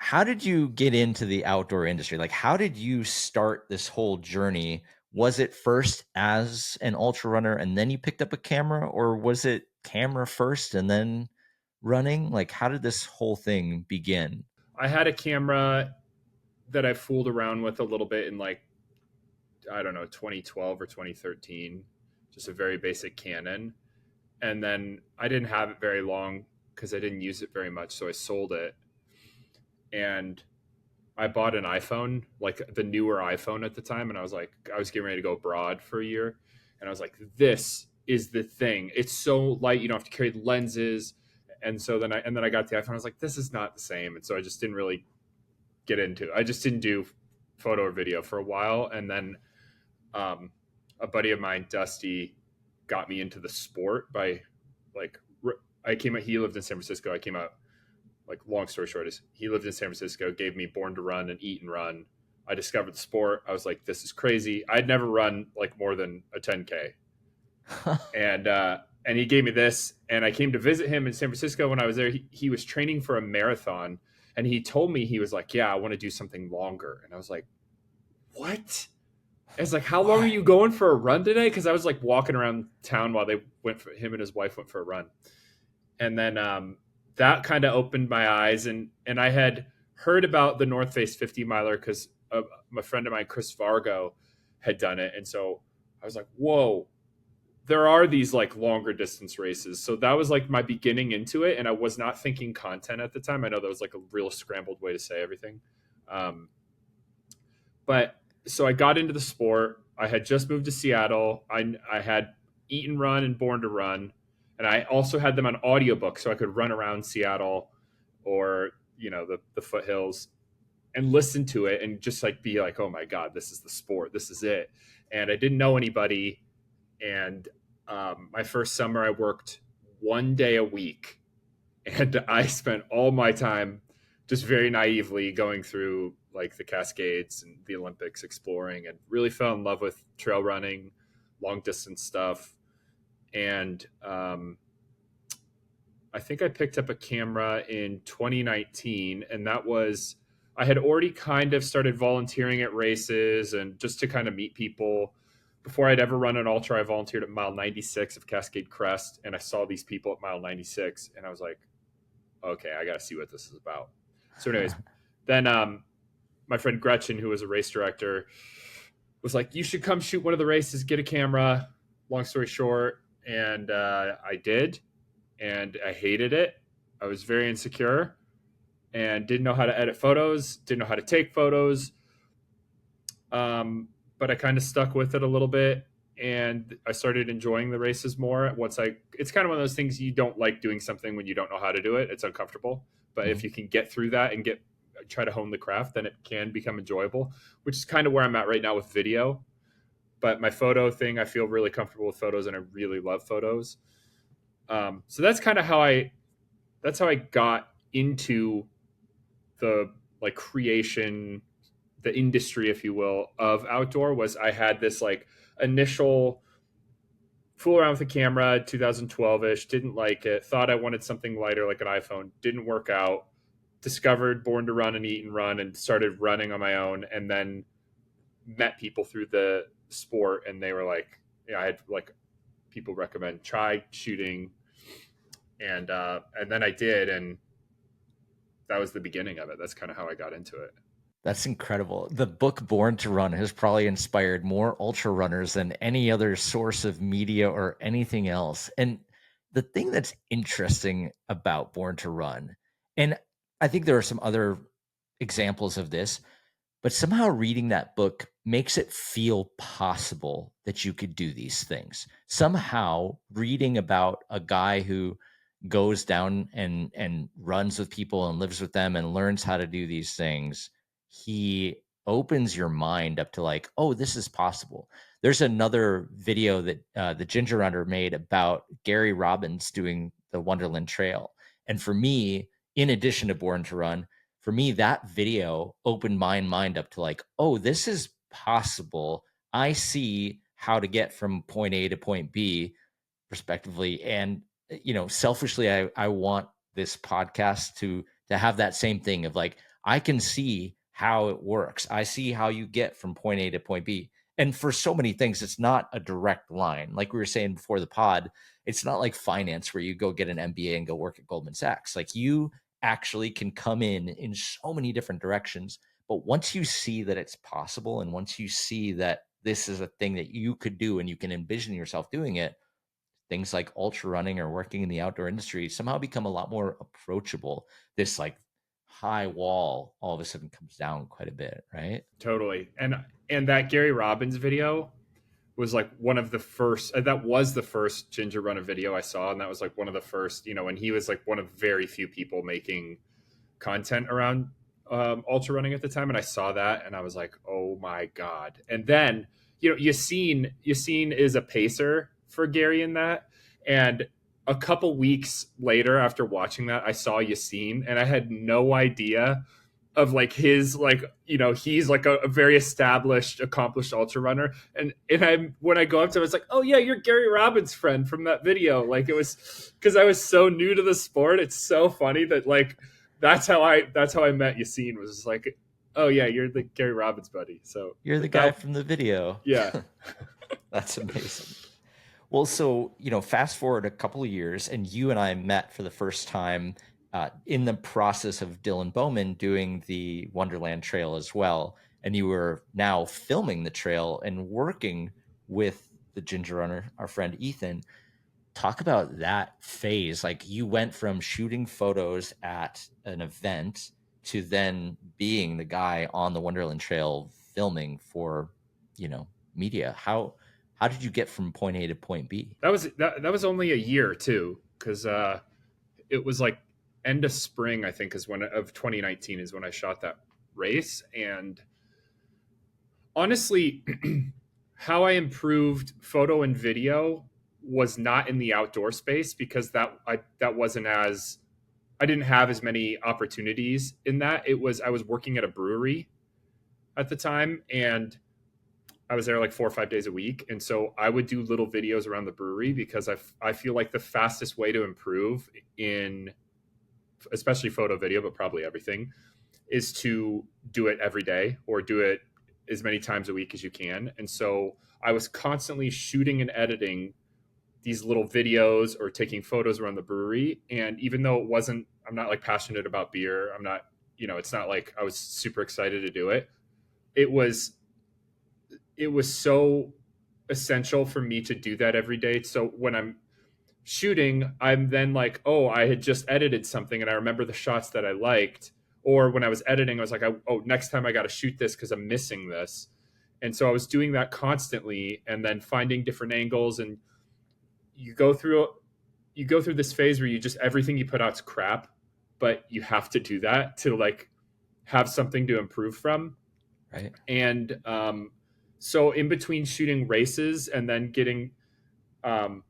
how did you get into the outdoor industry? Like, how did you start this whole journey? Was it first as an ultra runner and then you picked up a camera, or was it camera first and then running? Like, how did this whole thing begin? I had a camera that I fooled around with a little bit in like, I don't know, 2012 or 2013, just a very basic Canon. And then I didn't have it very long because I didn't use it very much. So I sold it and I bought an iPhone, like the newer iPhone at the time. And I was like, I was getting ready to go abroad for a year. And I was like, this is the thing. It's so light. You don't have to carry the lenses. And so then I got the iPhone. I was like, this is not the same. And so I just didn't really get into it. I just didn't do photo or video for a while. And then um, a buddy of mine, Dusty, got me into the sport by like, I came out, he lived in San Francisco. I came out, like, long story short is he lived in San Francisco, gave me Born to Run and Eat and Run. I discovered the sport. I was like, this is crazy. I'd never run like more than a 10K. And he gave me this, and I came to visit him in San Francisco. When I was there, he was training for a marathon, and he told me, he was like, yeah, I want to do something longer. And I was like, what? It's like, how long are What? you going for a run today? Because I was like walking around town while they went for, him and his wife went for a run. And then that kind of opened my eyes, and I had heard about the North Face 50 miler because my friend of mine, Chris Vargo, had done it. And so I was like, whoa, there are these like longer distance races. So that was like my beginning into it. And I was not thinking content at the time. I know that was like a real scrambled way to say everything. Um, but so I got into the sport. I had just moved to Seattle. I had Eat and Run and Born to Run. And I also had them on audiobook so I could run around Seattle or, the foothills and listen to it and just like be like, oh my God, this is the sport. This is it. And I didn't know anybody. And my first summer, I worked 1 day a week, and I spent all my time just very naively going through like the Cascades and the Olympics, exploring, and really fell in love with trail running, long distance stuff. And I think I picked up a camera in 2019, and that was, I had already kind of started volunteering at races and just to kind of meet people. Before I'd ever run an ultra, I volunteered at mile 96 of Cascade Crest, and I saw these people at mile 96, and I was like, okay, I got to see what this is about. So, anyways, then my friend Gretchen, who was a race director, was like, you should come shoot one of the races, get a camera. Long story short, and I did, and I hated it. I was very insecure and didn't know how to edit photos, didn't know how to take photos. But I kind of stuck with it a little bit, and I started enjoying the races more. It's kind of one of those things, you don't like doing something when you don't know how to do it. It's uncomfortable. But if Mhm. you can get through that and try to hone the craft, then it can become enjoyable, which is kind of where I'm at right now with video. But my photo thing, I feel really comfortable with photos and I really love photos. So that's how I got into the like creation, the industry, if you will, of outdoor. Was I had this like initial fool around with the camera, 2012ish, didn't like it, thought I wanted something lighter like an iPhone, didn't work out, discovered Born to Run and Eat and Run and started running on my own, and then met people through the sport, and they were like, I had like people recommend try shooting, and then I did, and that was the beginning of it. That's kind of how I got into it. That's incredible. The book Born to Run has probably inspired more ultra runners than any other source of media or anything else. And the thing that's interesting about Born to Run, and I think there are some other examples of this, but somehow reading that book makes it feel possible that you could do these things. Somehow reading about a guy who goes down and runs with people and lives with them and learns how to do these things, he opens your mind up to like, oh, this is possible. There's another video that the Ginger Runner made about Gary Robbins doing the Wonderland Trail. And for me, in addition to Born to Run, for me, that video opened my mind up to like, oh, this is possible. I see how to get from point A to point B, respectively. And selfishly, I want this podcast to have that same thing of like, I can see how it works. I see how you get from point A to point B. And for so many things, it's not a direct line. Like we were saying before the pod, it's not like finance where you go get an MBA and go work at Goldman Sachs. Like you actually can come in so many different directions. But once you see that it's possible, and once you see that this is a thing that you could do and you can envision yourself doing it, things like ultra running or working in the outdoor industry somehow become a lot more approachable. This like high wall all of a sudden comes down quite a bit, right? Totally. And that Gary Robbins video was like one of the first, that was the first ginger runner video I saw, and that was like one of the first, and he was like one of very few people making content around ultra running at the time, and I saw that and I was like, oh my god. And then Yassine is a pacer for Gary in that, and a couple weeks later after watching that, I saw Yassine and I had no idea of like his like he's like a very established accomplished ultra runner, and I when I go up to him it's like, oh yeah, you're Gary Robbins' friend from that video. Like it was because I was so new to the sport. It's so funny that like that's how I met Yassine, was like, oh yeah, you're the Gary Robbins buddy. So You're the guy that from the video. yeah. That's amazing. Well, so, fast forward a couple of years, and you and I met for the first time in the process of Dylan Bowman doing the Wonderland Trail as well. And you were now filming the trail and working with the Ginger Runner, our friend Ethan. Talk about that phase. Like you went from shooting photos at an event to then being the guy on the Wonderland Trail filming for, media. How did you get from point A to point B? That was only a year too, because it was like end of spring, I think, is when of 2019 is when I shot that race. And honestly, how I improved photo and video was not in the outdoor space, because that wasn't as I didn't have as many opportunities in that. I was working at a brewery at the time, and I was there like 4 or 5 days a week. And so I would do little videos around the brewery, because I feel like the fastest way to improve in especially photo video, but probably everything, is to do it every day or do it as many times a week as you can. And so I was constantly shooting and editing these little videos or taking photos around the brewery. And even though I'm not like passionate about beer, I'm not, it's not like I was super excited to do it. It was so essential for me to do that every day. So when I'm shooting, I'm then like, oh, I had just edited something and I remember the shots that I liked. Or when I was editing, I was like, oh, next time I got to shoot this because I'm missing this. And so I was doing that constantly, and then finding different angles. And you go through this phase where you just everything you put out's crap, but you have to do that to like have something to improve from. Right. And so in between shooting races and then um,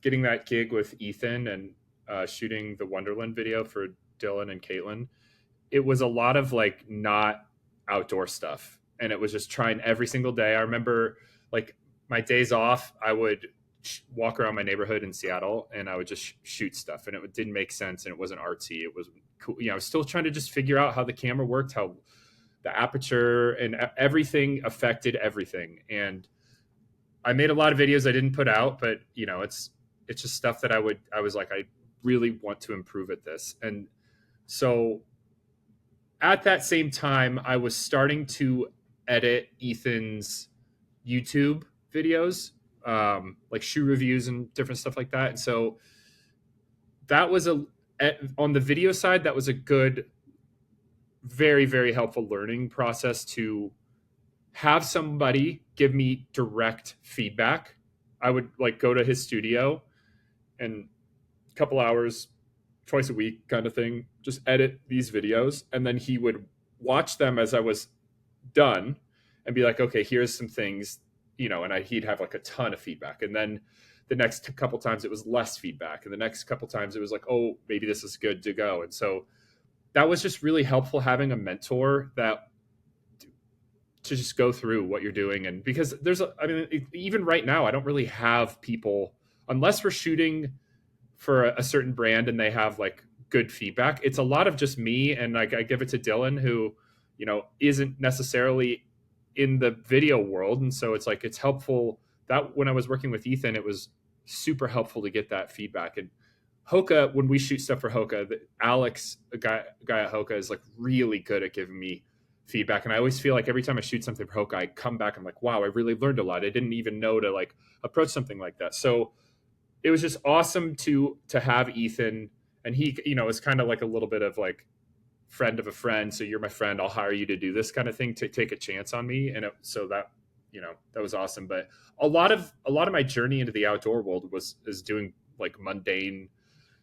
getting that gig with Ethan and shooting the Wonderland video for Dylan and Caitlin, it was a lot of like not outdoor stuff. And it was just trying every single day. I remember like my days off, I would walk around my neighborhood in Seattle and I would just shoot stuff. And it didn't make sense and it wasn't artsy. It was cool. I was still trying to just figure out how the camera worked, how the aperture and everything affected everything. And I made a lot of videos I didn't put out, but it's just stuff that I was like, I really want to improve at this. And so at that same time, I was starting to edit Ethan's YouTube videos, like shoe reviews and different stuff like that. And so that was on the video side, that was a good, very, very helpful learning process to have somebody give me direct feedback. I would like go to his studio and a couple hours twice a week kind of thing, just edit these videos. And then he would watch them as I was done and be like, okay, here's some things, and he'd have like a ton of feedback. And then the next couple times it was less feedback. And the next couple times it was like, oh, maybe this is good to go. And so that was just really helpful, having a mentor that to just go through what you're doing. And because even right now, I don't really have people, unless we're shooting for a certain brand and they have like good feedback. It's a lot of just me, and like I give it to Dylan, who, isn't necessarily in the video world, and so it's like it's helpful that when I was working with Ethan, it was super helpful to get that feedback. And Hoka, when we shoot stuff for Hoka, Alex, a guy at Hoka, is like really good at giving me feedback. And I always feel like every time I shoot something for Hoka, I come back and I'm like, wow, I really learned a lot. I didn't even know to like approach something like that. So it was just awesome to have Ethan, and he, is kind of like a little bit of like friend of a friend. So you're my friend. I'll hire you to do this kind of thing, to take a chance on me. And so that, that was awesome. But a lot of my journey into the outdoor world is doing like mundane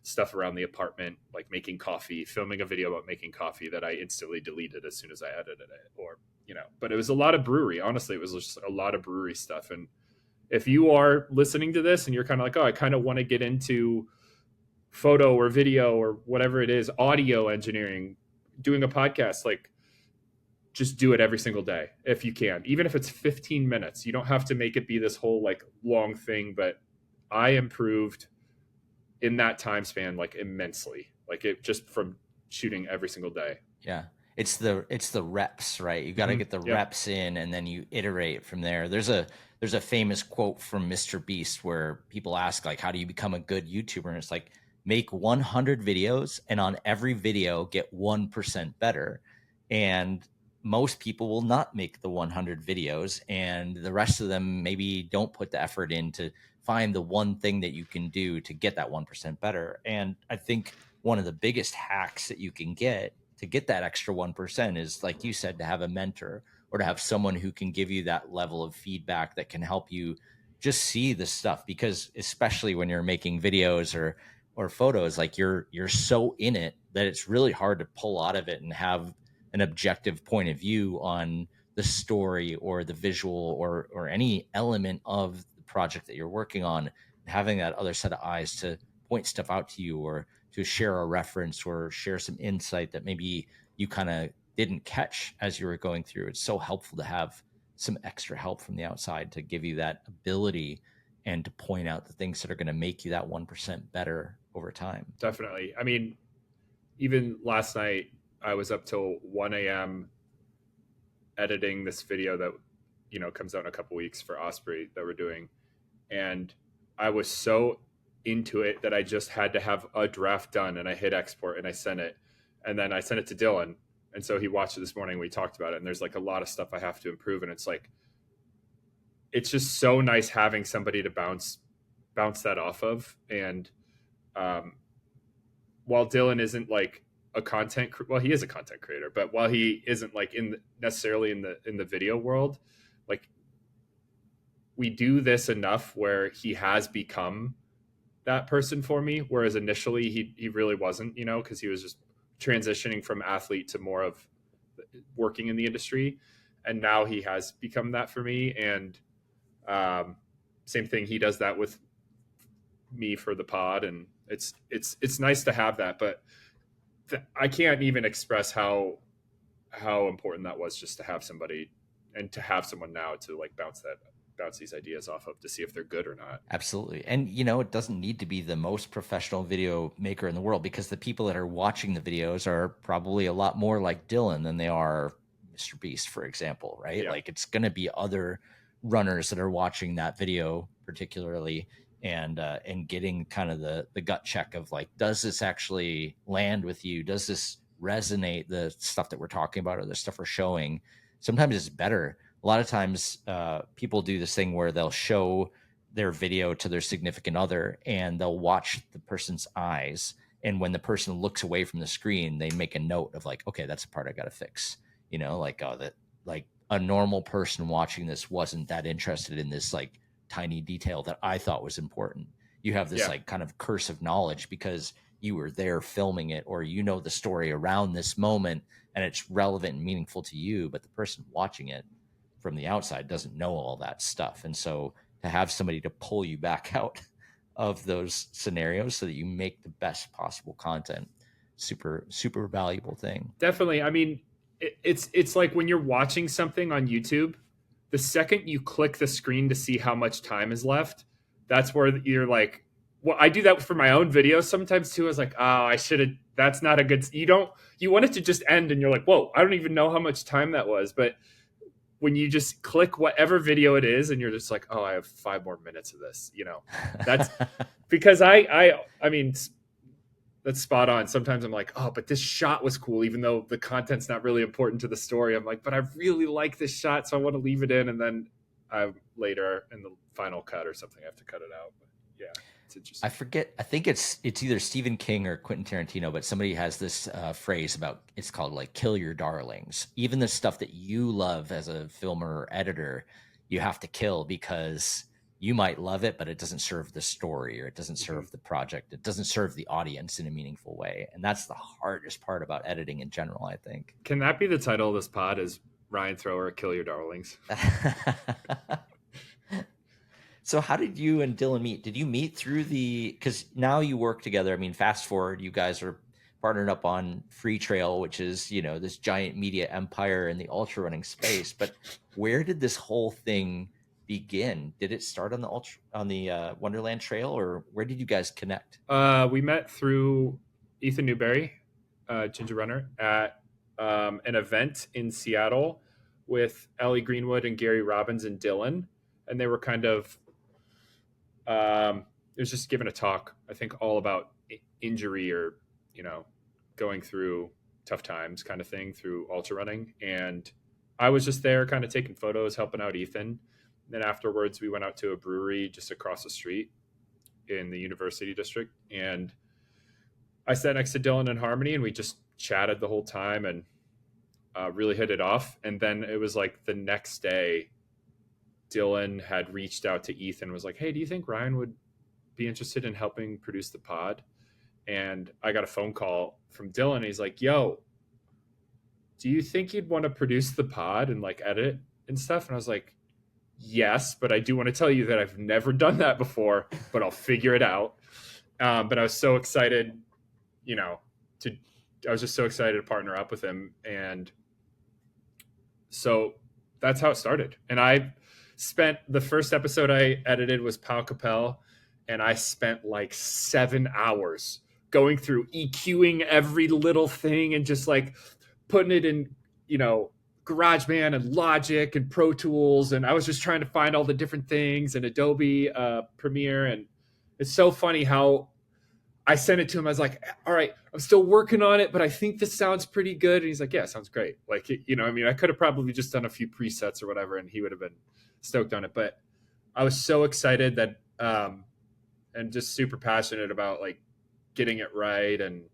stuff around the apartment, like making coffee, filming a video about making coffee that I instantly deleted as soon as I edited it, or, but it was a lot of brewery. Honestly, it was just a lot of brewery stuff. And if you are listening to this and you're kind of like, oh, I kind of want to get into photo or video or whatever it is, audio engineering, doing a podcast, like just do it every single day if you can, even if it's 15 minutes. You don't have to make it be this whole like long thing, but I improved in that time span like immensely, like it just from shooting every single day. Yeah. It's the reps, right? You got to Mm-hmm. get the Yep. reps in and then you iterate from there. There's a famous quote from Mr. Beast where people ask like how do you become a good YouTuber? And it's like make 100 videos and on every video get 1% better. And most people will not make the 100 videos and the rest of them maybe don't put the effort in to find the one thing that you can do to get that 1% better. And I think one of the biggest hacks that you can get to get that extra 1% is like you said, to have a mentor or to have someone who can give you that level of feedback that can help you just see the stuff, because especially when you're making videos or photos, like you're so in it that it's really hard to pull out of it and have an objective point of view on the story or the visual or any element of the project that you're working on. Having that other set of eyes to point stuff out to you or to share a reference or share some insight that maybe you kind of didn't catch as you were going through. It's so helpful to have some extra help from the outside to give you that ability and to point out the things that are going to make you that 1% better over time. Definitely. I mean, even last night I was up till 1 a.m. editing this video that comes out in a couple weeks for Osprey that we're doing, and I was so into it that I just had to have a draft done, and I hit export and I sent it, and then I sent it to Dylan, and so he watched it this morning. We talked about it, and there's like a lot of stuff I have to improve, and it's like it's just so nice having somebody to bounce that off of. And um, while Dylan isn't like a well, he is a content creator, but while he isn't like necessarily in the video world, like we do this enough where he has become that person for me, whereas initially he really wasn't, because he was just transitioning from athlete to more of working in the industry, and now he has become that for me. And same thing, he does that with me for the pod, and it's nice to have that. But I can't even express how important that was, just to have somebody and to have someone now to like bounce these ideas off of to see if they're good or not. Absolutely. And it doesn't need to be the most professional video maker in the world, because the people that are watching the videos are probably a lot more like Dylan than they are Mr. Beast, for example, right? Yeah. Like it's going to be other runners that are watching that video particularly and getting kind of the gut check of like, does this actually land with you? Does this resonate, the stuff that we're talking about or the stuff we're showing? Sometimes it's better. A lot of times people do this thing where they'll show their video to their significant other and they'll watch the person's eyes, and when the person looks away from the screen they make a note of like, okay, that's a part I got to fix, like, oh, that, like, a normal person watching this wasn't that interested in this like tiny detail that I thought was important. You have this Yeah. like kind of curse of knowledge because you were there filming it, or the story around this moment and it's relevant and meaningful to you, but the person watching it from the outside doesn't know all that stuff. And so to have somebody to pull you back out of those scenarios so that you make the best possible content, super super valuable thing. Definitely. I mean, it's like when you're watching something on YouTube, the second you click the screen to see how much time is left, that's where you're like, well, I do that for my own videos sometimes too. I was like, oh, I should have that's not a good, you want it to just end and you're like, whoa, I don't even know how much time that was. But when you just click whatever video it is and you're just like, oh, I have 5 more minutes of this, that's because I mean, that's spot on. Sometimes I'm like, oh, but this shot was cool, even though the content's not really important to the story. I'm like, but I really like this shot, so I want to leave it in, and then later in the final cut or something, I have to cut it out. But yeah, it's I interesting. forget. I think it's either Stephen King or Quentin Tarantino, but somebody has this phrase about it's called like "kill your darlings." Even the stuff that you love as a filmer or editor, you have to kill because you might love it, but it doesn't serve the story or it doesn't Mhm. serve the project. It doesn't serve the audience in a meaningful way, and that's the hardest part about editing in general, I think. Can that be the title of this pod? Is Ryan Thrower Kill Your Darlings? So how did you and Dylan meet? Did you meet through the because now you work together? I mean, fast forward, you guys are partnered up on Freetrail, which is, this giant media empire in the ultra running space. But where did this whole thing begin? Did it start on the Wonderland Trail, or where did you guys connect? We met through Ethan Newberry, Ginger Runner, at an event in Seattle with Ellie Greenwood and Gary Robbins and Dylan, and they were kind of it was just giving a talk. I think all about injury or you know going through tough times, kind of thing through ultra running, and I was just there, kind of taking photos, helping out Ethan. Then afterwards, we went out to a brewery just across the street in the University District, and I sat next to Dylan and Harmony, and we just chatted the whole time and really hit it off. And then it was like the next day, Dylan had reached out to Ethan, and was like, "Hey, do you think Ryan would be interested in helping produce the pod?" And I got a phone call from Dylan. And he's like, "Yo, do you think you'd want to produce the pod and like edit and stuff?" And I was like, "Yes, but I do want to tell you that I've never done that before, but I'll figure it out." But I was so excited, you know, to I was just so excited to partner up with him, and so that's how it started. And I spent the first episode I edited was Pau Capel, and I spent like 7 hours going through EQing every little thing and just like putting it in, you know, GarageBand and Logic and Pro Tools, and I was just trying to find all the different things and Adobe Premiere, and it's so funny how I sent it to him. I was like, all right, I'm still working on it, but I think this sounds pretty good. And he's like, yeah, it sounds great. Like, I mean, I could have probably just done a few presets or whatever, and he would have been stoked on it. But I was so excited that, and just super passionate about like getting it right. And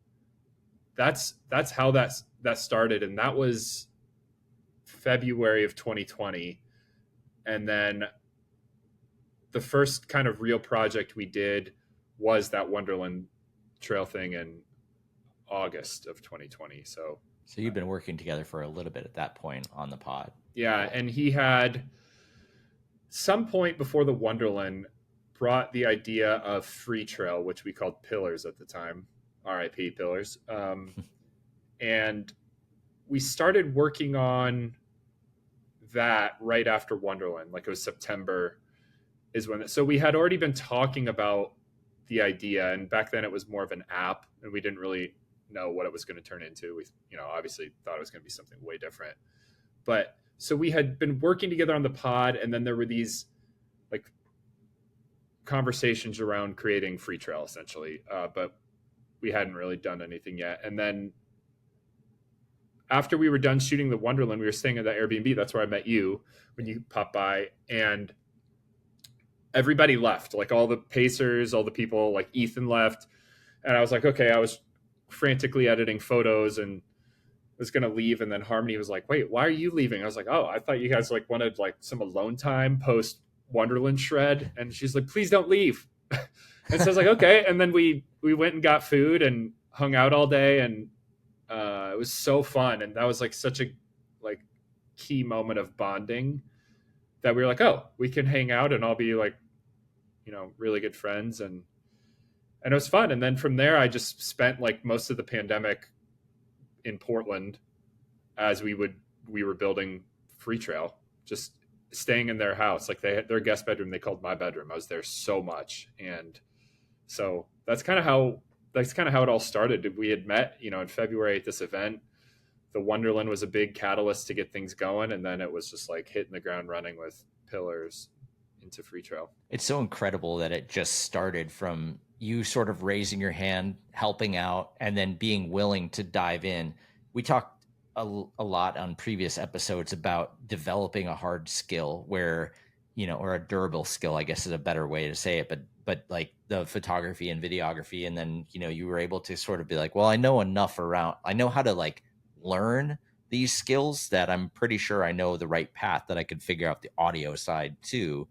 that's how that started. And that was February of 2020. And then the first kind of real project we did was that Wonderland Trail thing in August of 2020. So, So you've been working together for a little bit at that point on the pod. yeah, and he had some point before the Wonderland brought the idea of Freetrail, which we called Pillars at the time, RIP Pillars. And we started working on that right after Wonderland. Like it was September is when. So we had already been talking about the idea, and back then it was more of an app, and we didn't really know what it was going to turn into. We, obviously thought it was going to be something way different. But so we had been working together on the pod, and then there were these like conversations around creating Freetrail essentially, but we hadn't really done anything yet. And then after we were done shooting the Wonderland, we were staying at that Airbnb. That's where I met you when you popped by, and everybody left. Like all the pacers, all the people, like Ethan left, and I was like, okay. I was frantically editing photos and was gonna leave, and then Harmony was like, "Wait, why are you leaving?" I was like, "Oh, I thought you guys like wanted like some alone time post Wonderland shred," and she's like, "Please don't leave." And so I was like, "Okay," and then we went and got food and hung out all day, and it was so fun, and that was like such a like key moment of bonding that we were like, "Oh, we can hang out and all be like really good friends," and it was fun. And then from there, I just spent like most of the pandemic in Portland as we were building Freetrail, just staying in their house. Like they had their guest bedroom, they called my bedroom. I was there so much, and so that's kind of how. that's kind of how it all started. We had met, in February at this event. The Wonderland was a big catalyst to get things going, and then it was just like hitting the ground running with Pillars into Freetrail. It's so incredible that it just started from you sort of raising your hand, helping out, and then being willing to dive in. We talked a lot on previous episodes about developing a hard skill where, or a durable skill, I guess is a better way to say it, but like the photography and videography. And then, you were able to sort of be like, well, I know enough around, I know how to like learn these skills that I'm pretty sure I know the right path that I could figure out the audio side too.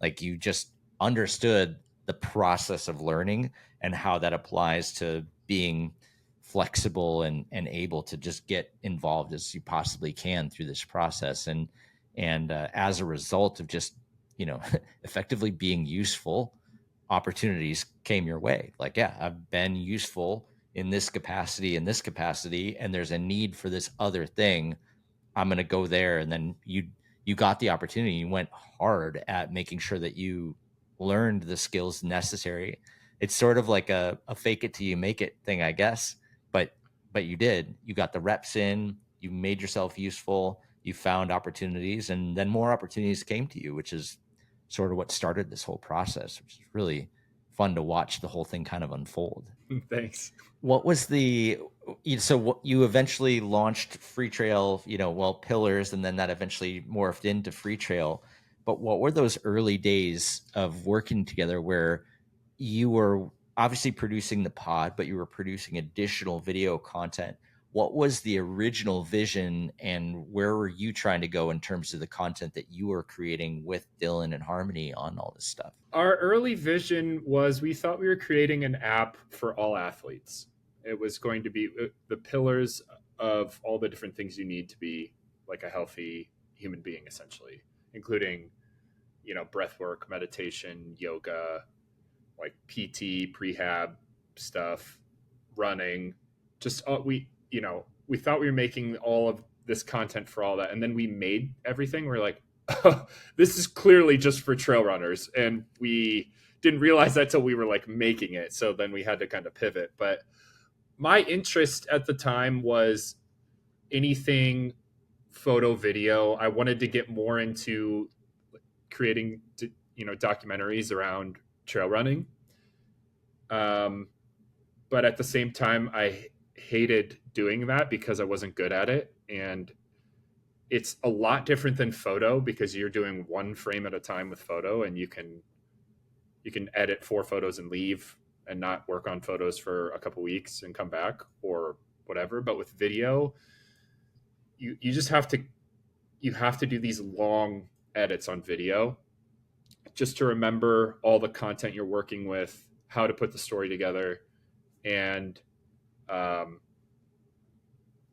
Like you just understood the process of learning and how that applies to being flexible and able to just get involved as you possibly can through this process. And as a result of just, effectively being useful, opportunities came your way. Like, yeah, I've been useful in this capacity, and there's a need for this other thing. I'm going to go there. And then you got the opportunity. You went hard at making sure that you learned the skills necessary. It's sort of like a fake it till you make it thing, I guess. But you did. You got the reps in. You made yourself useful. You found opportunities, and then more opportunities came to you, which is sort of what started this whole process, which is really fun to watch the whole thing kind of unfold. Thanks. What was the so what you eventually launched Freetrail, well, Pillars, and then that eventually morphed into Freetrail. But what were those early days of working together where you were obviously producing the pod, but you were producing additional video content? What was the original vision, and where were you trying to go in terms of the content that you were creating with Dylan and Harmony on all this stuff? Our early vision was we thought we were creating an app for all athletes. It was going to be the pillars of all the different things you need to be like a healthy human being, essentially, including, breath work, meditation, yoga, like PT, prehab stuff, running. Just we thought we were making all of this content for all that, and then we made everything. We're like, this is clearly just for trail runners, and we didn't realize that till we were like making it. So then we had to kind of pivot. But my interest at the time was anything photo video. I wanted to get more into creating documentaries around trail running, but at the same time I hated doing that because I wasn't good at it. And it's a lot different than photo because you're doing one frame at a time with photo, and you can edit 4 photos and leave and not work on photos for a couple weeks and come back or whatever. But with video, you just have to do these long edits on video just to remember all the content you're working with, how to put the story together. And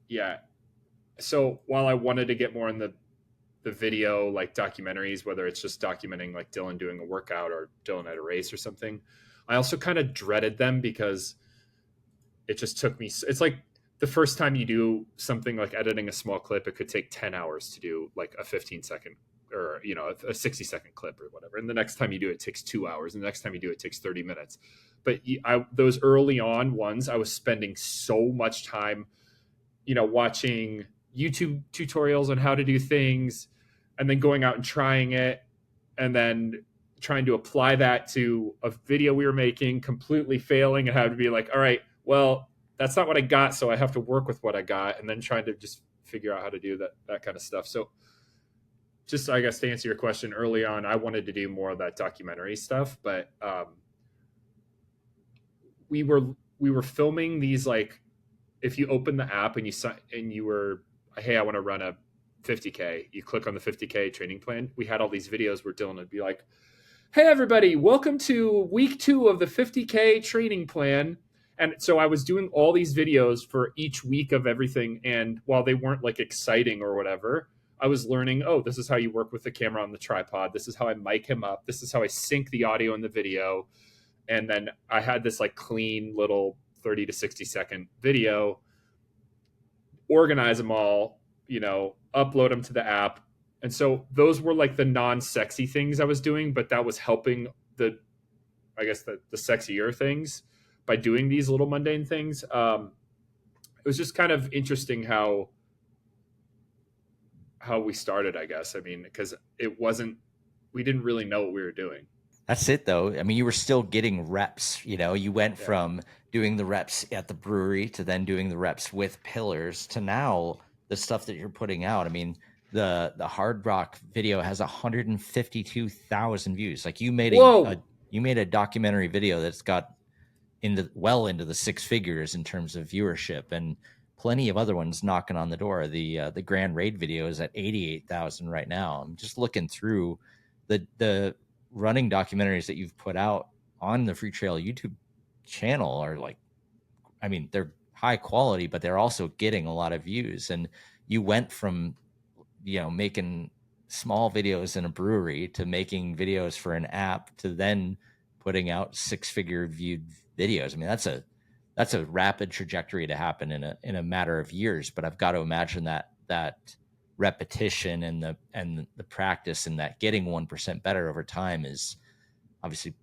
yeah, so while I wanted to get more in the video, like documentaries, whether it's just documenting like Dylan doing a workout or Dylan at a race or something, I also kind of dreaded them because it just took me, it's like the first time you do something like editing a small clip, it could take 10 hours to do like a 15-second or a 60-second clip or whatever, and the next time you do it, it takes 2 hours, and the next time you do it, it takes 30 minutes. But those early on ones, I was spending so much time watching YouTube tutorials on how to do things, and then going out and trying it, and then trying to apply that to a video we were making, completely failing, and have to be like, all right, well, that's not what I got, so I have to work with what I got, and then trying to just figure out how to do that kind of stuff. So just, I guess, to answer your question, early on, I wanted to do more of that documentary stuff, but we were filming these, like, if you open the app and you were, hey, I want to run a 50K, you click on the 50K training plan. We had all these videos where Dylan would be like, hey everybody, welcome to week 2 of the 50K training plan. And so I was doing all these videos for each week of everything, and while they weren't like exciting or whatever, I was learning, oh, this is how you work with the camera on the tripod, this is how I mic him up, this is how I sync the audio in the video. And then I had this like clean little 30 to 60-second video, organize them all, upload them to the app. And so those were like the non-sexy things I was doing, but that was helping the sexier things by doing these little mundane things. It was just kind of interesting how we started, I guess. I mean, because it wasn't, we didn't really know what we were doing. That's it though. I mean, you were still getting reps, you know. You went Yeah. from doing the reps at the brewery to then doing the reps with pillars to now the stuff that you're putting out. I mean, the Hard Rock video has 152,000 views. Like Whoa. you made a documentary video that's got into the six figures in terms of viewership, and plenty of other ones knocking on the door. The Grand Raid video is at 88,000 right now. I'm just looking through the running documentaries that you've put out on the Freetrail YouTube channel are like, I mean, they're high quality, but they're also getting a lot of views. And you went from, you know, making small videos in a brewery to making videos for an app to then putting out six-figure viewed videos. I mean, that's a rapid trajectory to happen in a matter of years. But I've got to imagine that repetition and the practice and that getting 1% better over time is obviously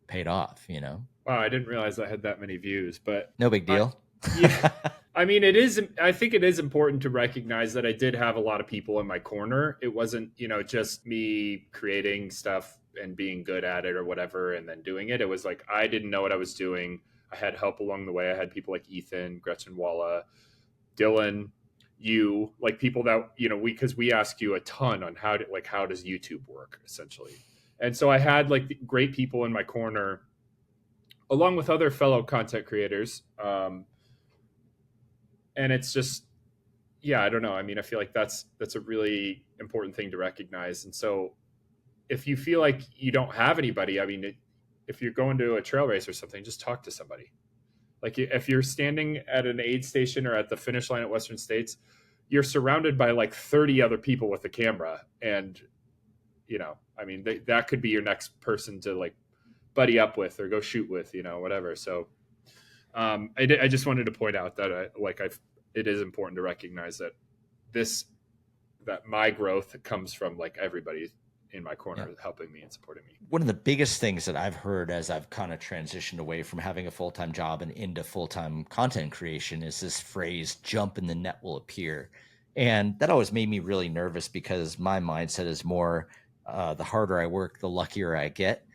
paid off, you know. Wow, I didn't realize I had that many views, but No big I, deal. yeah, I mean, it is. I think it is important to recognize that I did have a lot of people in my corner. It wasn't, just me creating stuff and being good at it or whatever, and then doing it. It was like I didn't know what I was doing. I had help along the way. I had people like Ethan, Gretchen Walla, Dylan, you, like people that because we asked you a ton on how does YouTube work essentially, and so I had like great people in my corner along with other fellow content creators. And it's just, yeah, I don't know. I mean, I feel like that's a really important thing to recognize. And so if you feel like you don't have anybody, I mean, if you're going to a trail race or something, just talk to somebody. Like if you're standing at an aid station or at the finish line at Western States, you're surrounded by like 30 other people with a camera. And, I mean, that could be your next person to like buddy up with or go shoot with, whatever. So I just wanted to point out that it is important to recognize that this that my growth comes from like everybody in my Yeah. corner helping me and supporting me. One of the biggest things that I've heard as I've kind of transitioned away from having a full time job and into full time content creation is this phrase, jump and the net will appear. And that always made me really nervous because my mindset is more the harder I work, the luckier I get.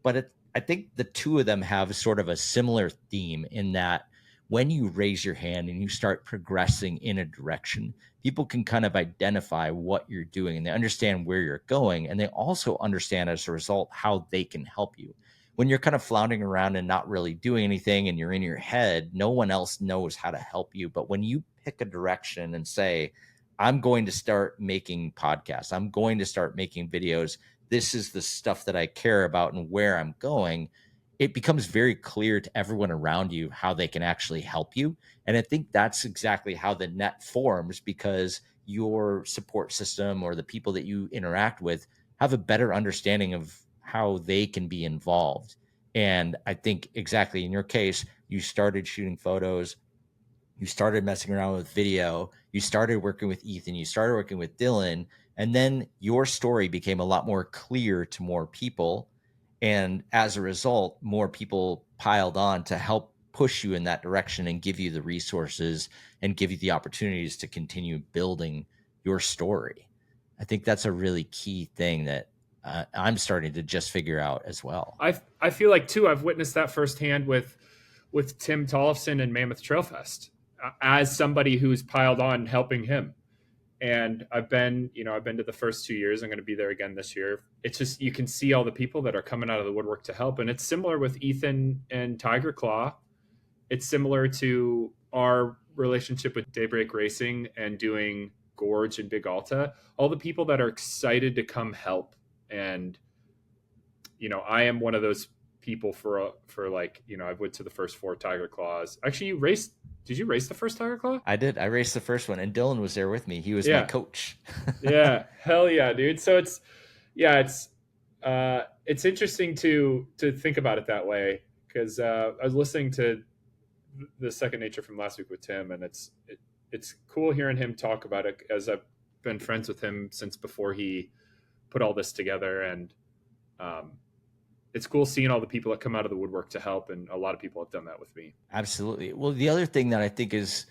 But I think the two of them have sort of a similar theme in that when you raise your hand and you start progressing in a direction, people can kind of identify what you're doing and they understand where you're going. And they also understand as a result how they can help you. When you're kind of floundering around and not really doing anything and you're in your head, no one else knows how to help you. But when you pick a direction and say, I'm going to start making podcasts, I'm going to start making videos, this is the stuff that I care about and where I'm going, it becomes very clear to everyone around you how they can actually help you. And I think that's exactly how the net forms because your support system or the people that you interact with have a better understanding of how they can be involved. And I think exactly in your case, you started shooting photos, you started messing around with video, you started working with Ethan, you started working with Dylan, and then your story became a lot more clear to more people. And as a result, more people piled on to help push you in that direction and give you the resources and give you the opportunities to continue building your story. I think that's a really key thing that I'm starting to just figure out as well. I feel like too I've witnessed that firsthand with Tim Tollefson and Mammoth Trail Fest as somebody who's piled on helping him. And I've been to the first 2 years. I'm going to be there again this year. It's just you can see all the people that are coming out of the woodwork to help, and it's similar with Ethan and Tiger Claw. It's similar to our relationship with Daybreak Racing and doing Gorge and Big Alta. All the people that are excited to come help, and I am one of those people for like I've went to the first 4 Tiger Claws. Actually, you raced. Did you race the first Tiger Claw? I did. I raced the first one, and Dylan was there with me. He was my Yeah, coach. yeah, hell yeah, dude. So it's interesting to think about it that way because I was listening to the Second Nature from last week with Tim, and it's cool hearing him talk about it as I've been friends with him since before he put all this together, and um, it's cool seeing all the people that come out of the woodwork to help, and a lot of people have done that with me. Absolutely. Well, the other thing that I think is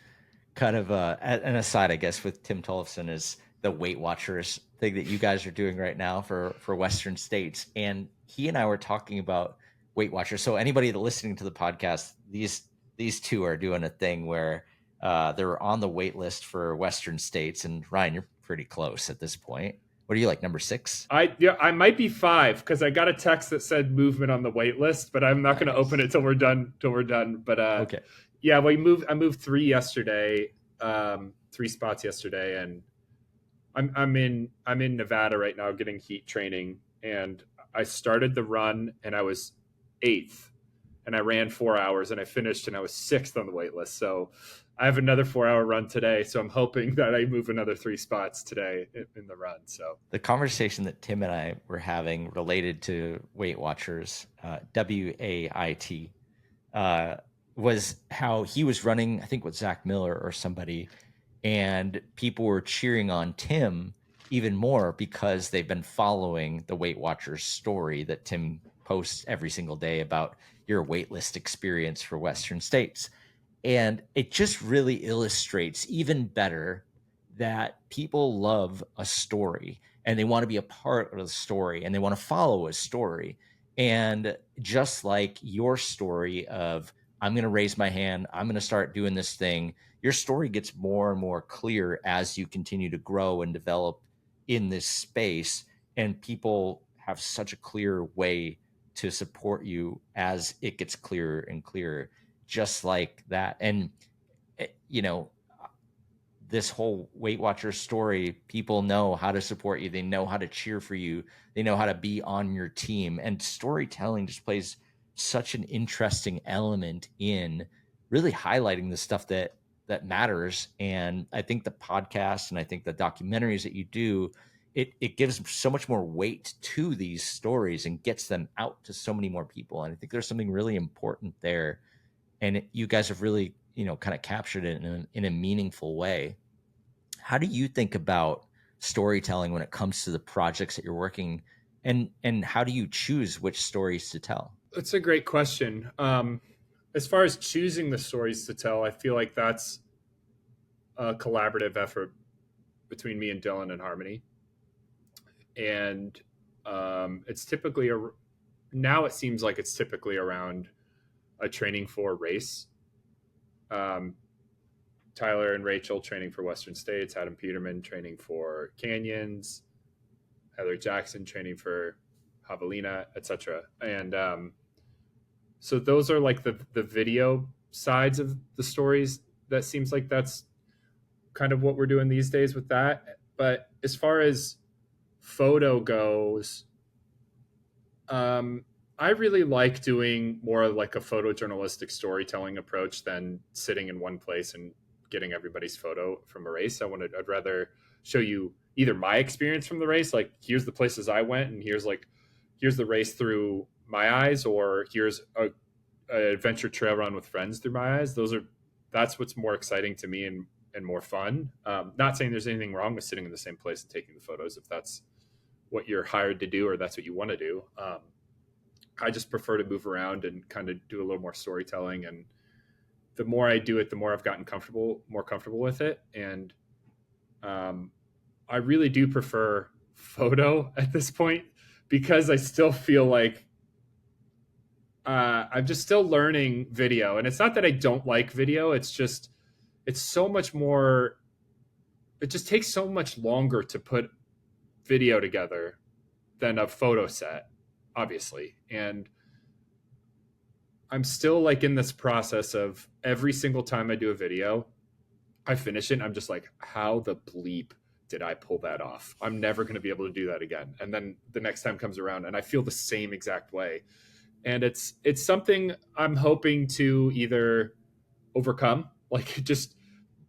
kind of an aside, I guess, with Tim Tollefson is the Weight Watchers thing that you guys are doing right now for Western States. And he and I were talking about Weight Watchers. So anybody that listening to the podcast, these two are doing a thing where they're on the wait list for Western States. And Ryan, you're pretty close at this point. What are you, like number 6? I might be 5 because I got a text that said movement on the wait list, but I'm not going to open Nice. it till we're done. But Okay. yeah, I moved 3 yesterday, 3 spots yesterday, and I'm in Nevada right now getting heat training, and I started the run and I was 8th, and I ran 4 hours, and I finished and I was 6th on the wait list. So I have another 4 hour run today. So I'm hoping that I move another 3 spots today in the run. So The conversation that Tim and I were having related to Weight Watchers, WAIT, uh, was how he was running, I think, with Zach Miller or somebody, and people were cheering on Tim even more because they've been following the Weight Watchers story that Tim posts every single day about your waitlist experience for Western States. And it just really illustrates even better that people love a story and they want to be a part of the story and they want to follow a story. And just like your story of, I'm going to raise my hand, I'm going to start doing this thing, your story gets more and more clear as you continue to grow and develop in this space. And people have such a clear way to support you as it gets clearer and clearer, just like that. And you know, this whole Weight Watchers story, people know how to support you, they know how to cheer for you, they know how to be on your team. And storytelling just plays such an interesting element in really highlighting the stuff that matters. And I think the podcast and I think the documentaries that you do, it gives so much more weight to these stories and gets them out to so many more people. And I think there's something really important there, and you guys have really, kind of captured it in a meaningful way. How do you think about storytelling when it comes to the projects that you're working, and how do you choose which stories to tell? that's a great question. As far as choosing the stories to tell, I feel like that's a collaborative effort between me and Dylan and Harmony. And it's typically now it seems like it's typically around a training for race. Um, Tyler and Rachel training for Western States, Adam Peterman training for Canyons, Heather Jackson training for Javelina, etc. And so those are like the video sides of the stories. That seems like that's kind of what we're doing these days with that. But as far as photo goes, um, I really like doing more like a photojournalistic storytelling approach than sitting in one place and getting everybody's photo from a race. I'd rather show you either my experience from the race, like here's the places I went, and here's the race through my eyes, or here's a adventure trail run with friends through my eyes. That's what's more exciting to me and more fun. Not saying there's anything wrong with sitting in the same place and taking the photos if that's what you're hired to do or that's what you want to do. I just prefer to move around and kind of do a little more storytelling. And the more I do it, the more I've gotten more comfortable with it. And um, I really do prefer photo at this point because I still feel like I'm just still learning video. And it's not that I don't like video. It's so much more, it just takes so much longer to put video together than a photo set, obviously. And I'm still like in this process of every single time I do a video, I finish it and I'm just like, how the bleep did I pull that off? I'm never going to be able to do that again. And then the next time comes around and I feel the same exact way. And it's something I'm hoping to either overcome, like just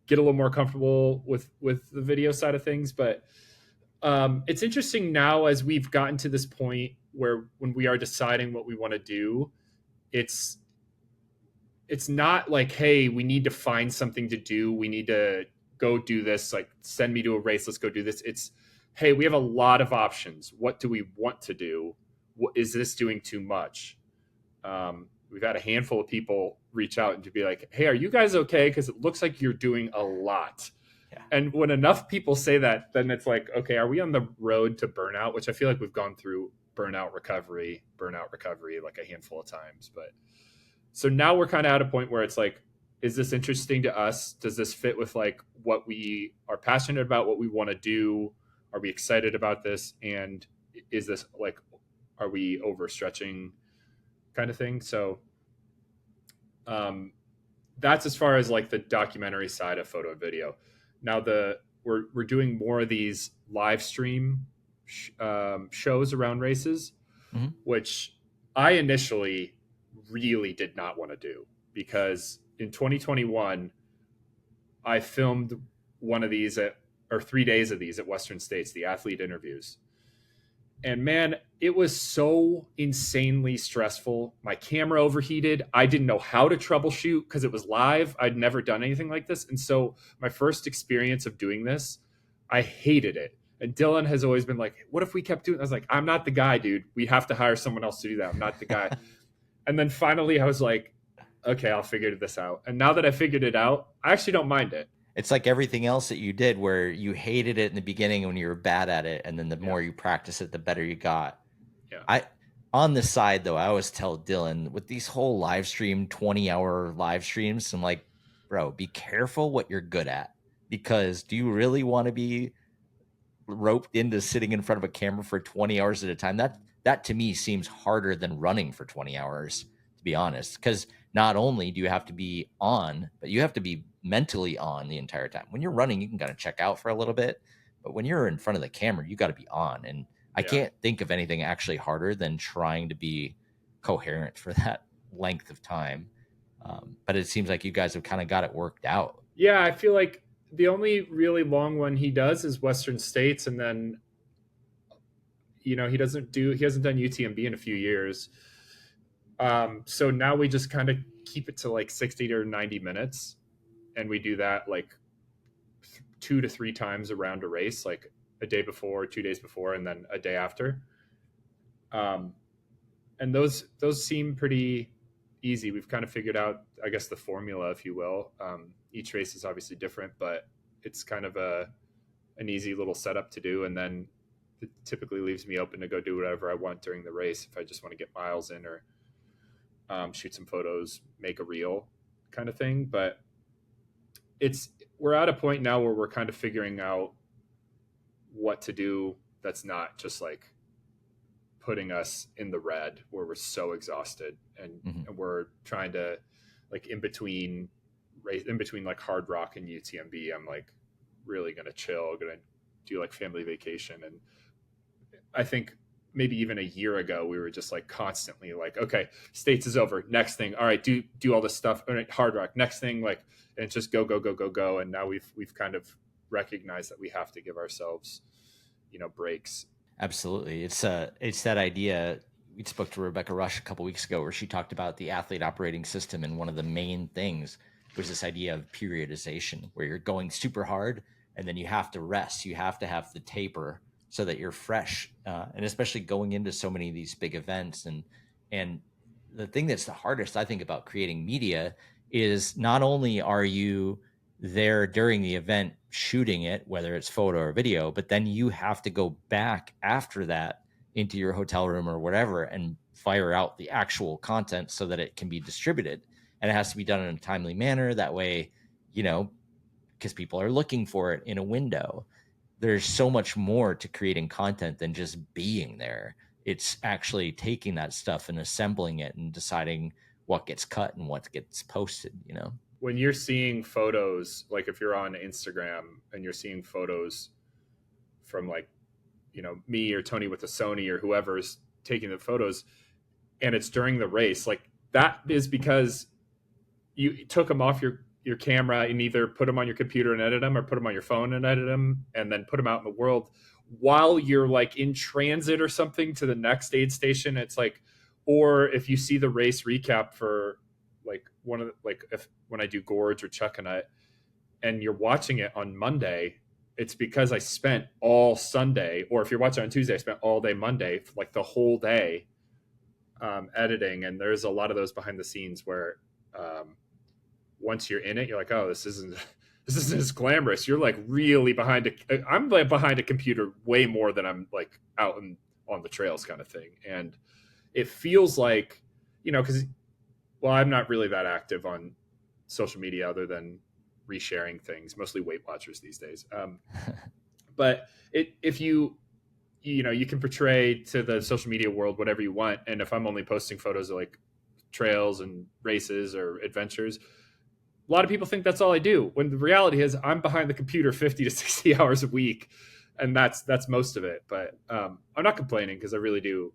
get a little more comfortable with the video side of things. But it's interesting now as we've gotten to this point where when we are deciding what we want to do, it's it's not like, hey, we need to find something to do, we need to go do this, like send me to a race, let's go do this. It's, hey, we have a lot of options, what do we want to do, is this doing too much? We've had a handful of people reach out and to be like, hey, are you guys okay? Because it looks like you're doing a lot. Yeah. And when enough people say that, then it's like, okay, are we on the road to burnout? Which I feel like we've gone through burnout recovery like a handful of times. But so now we're kind of at a point where it's like, is this interesting to us? Does this fit with like what we are passionate about, what we want to do? Are we excited about this? And is this like, are we overstretching kind of thing? So um, that's as far as like the documentary side of photo and video. Now we're doing more of these live stream shows around races, Mhm. which I initially really did not want to do because in 2021 I filmed one of these at or 3 days of these at Western States, the athlete interviews. And man, it was so insanely stressful. My camera overheated. I didn't know how to troubleshoot because it was live. I'd never done anything like this. And so, my first experience of doing this, I hated it. And Dylan has always been like, what if we kept doing it? I was like, I'm not the guy, dude. We have to hire someone else to do that. I'm not the guy. And then finally, I was like, okay, I'll figure this out. And now that I figured it out, I actually don't mind it. It's like everything else that you did where you hated it in the beginning when you were bad at it, and then the Yeah. more you practice it, the better you got. Yeah. I On the side though, I always tell Dylan with these whole live stream 20-hour live streams, I'm like, bro, be careful what you're good at. Because do you really want to be roped into sitting in front of a camera for 20 hours at a time? That to me seems harder than running for 20 hours, to be honest. Because not only do you have to be on, but you have to be mentally on the entire time. When you're running, you can kind of check out for a little bit, but when you're in front of the camera, you got to be on. And I Yeah. can't think of anything actually harder than trying to be coherent for that length of time. But it seems like you guys have kind of got it worked out. Yeah. I feel like the only really long one he does is Western States. And then he hasn't done UTMB in a few years. So now we just kind of keep it to like 60 or 90 minutes, and we do that like 2 to 3 times around a race, like a day before, 2 days before, and then a day after. Um, and those seem pretty easy. We've kind of figured out, I guess, the formula, if you will. Each race is obviously different, but it's kind of an easy little setup to do, and then it typically leaves me open to go do whatever I want during the race if I just want to get miles in or shoot some photos, make a reel, kind of thing. But it's we're at a point now where we're kind of figuring out what to do that's not just like putting us in the red where we're so exhausted Mhm. and we're trying to like in between like Hard Rock and UTMB. I'm like really gonna chill, gonna do like family vacation. And I think maybe even a year ago we were just like constantly like, okay, States is over, next thing, all right, do all this stuff, all right, Hard Rock, next thing, like, and it's just go. And now we've kind of recognized that we have to give ourselves breaks. Absolutely. It's that idea. We spoke to Rebecca Rush a couple weeks ago where she talked about the athlete operating system, and one of the main things was this idea of periodization where you're going super hard and then you have to rest. You have to have the taper so that you're fresh. And especially going into so many of these big events, and the thing that's the hardest I think about creating media is not only are you there during the event shooting it, whether it's photo or video, but then you have to go back after that into your hotel room or whatever and fire out the actual content so that it can be distributed. And it has to be done in a timely manner. That way, you know, because people are looking for it in a window. There's so much more to creating content than just being there. It's actually taking that stuff and assembling it and deciding what gets cut and what gets posted, you know? When you're seeing photos, like if you're on Instagram and you're seeing photos from like me or Tony with a Sony or whoever's taking the photos, and it's during the race, like that is because you took them off your camera and either put them on your computer and edit them or put them on your phone and edit them and then put them out in the world while you're like in transit or something to the next aid station. It's like, or if you see the race recap for like like if when I do Gorge or Chuckanut and you're watching it on Monday it's because I spent all Sunday, or if you're watching on Tuesday, I spent all day Monday, like the whole day, editing. And there's a lot of those behind the scenes where, um, once you're in it, you're like, oh, this isn't this isn't as glamorous. You're like really behind a. I'm like behind a computer way more than I'm like out on the trails kind of thing, and it feels like, because, well, I'm not really that active on social media other than resharing things, mostly Weight Watchers these days. But if you can portray to the social media world whatever you want, and if I'm only posting photos of like trails and races or adventures, a lot of people think that's all I do. When the reality is, I'm behind the computer 50 to 60 hours a week, and that's most of it. But I'm not complaining because I really do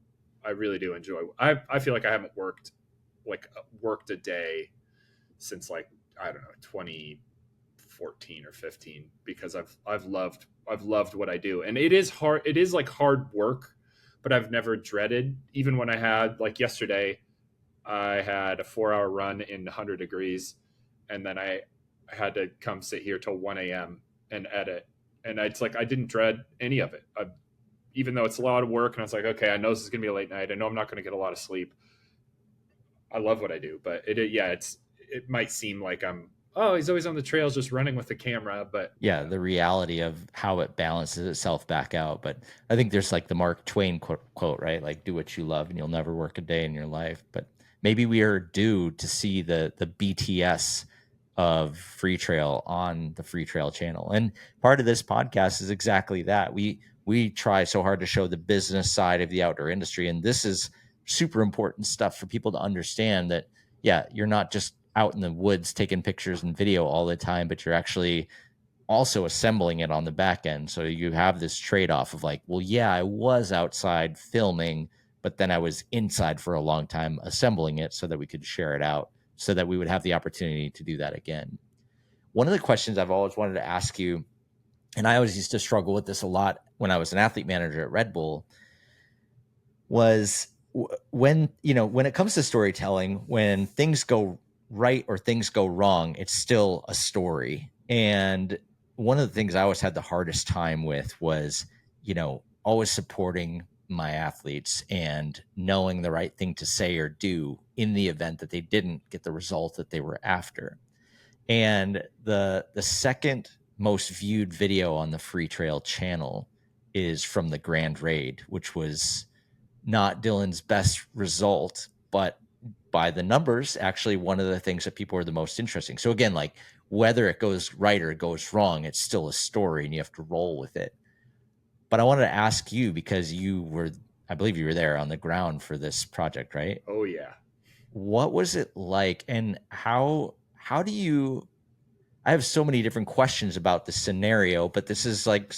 enjoy. I feel like I haven't worked a day since like, I don't know, 2014 or 15, because I've loved what I do, and it is hard. It is like hard work, but I've never dreaded. Even when I had, like, yesterday, I had a 4 hour run in 100 degrees, and then I had to come sit here till 1 a.m. and edit. And it's like I didn't dread any of it, even though it's a lot of work. And I was like, okay, I know this is gonna be a late night. I know I'm not gonna get a lot of sleep. I love what I do, but it might seem like I'm, oh, he's always on the trails just running with the camera, but Yeah, the reality of how it balances itself back out. But I think there's like the Mark Twain quote, right? Like, do what you love and you'll never work a day in your life. But maybe we are due to see the BTS of Freetrail on the Freetrail channel. And part of this podcast is exactly that. We try so hard to show the business side of the outdoor industry. And this is super important stuff for people to understand that, yeah, you're not just out in the woods taking pictures and video all the time, but you're actually also assembling it on the back end. So you have this trade off of like, well, yeah, I was outside filming, but then I was inside for a long time assembling it so that we could share it out, so that we would have the opportunity to do that again. One of the questions I've always wanted to ask you, and I always used to struggle with this a lot when I was an athlete manager at Red Bull, was when, when it comes to storytelling, when things go right or things go wrong, it's still a story. And one of the things I always had the hardest time with was, always supporting my athletes and knowing the right thing to say or do in the event that they didn't get the result that they were after. And the second most viewed video on the Freetrail channel is from the Grand Raid, which was not Dylan's best result, but by the numbers, actually one of the things that people are the most interesting. So again, like, whether it goes right or it goes wrong, it's still a story and you have to roll with it. But I wanted to ask you, because I believe you were there on the ground for this project, right? oh yeah. What was it like, and how do you, I have so many different questions about the scenario, but this is like,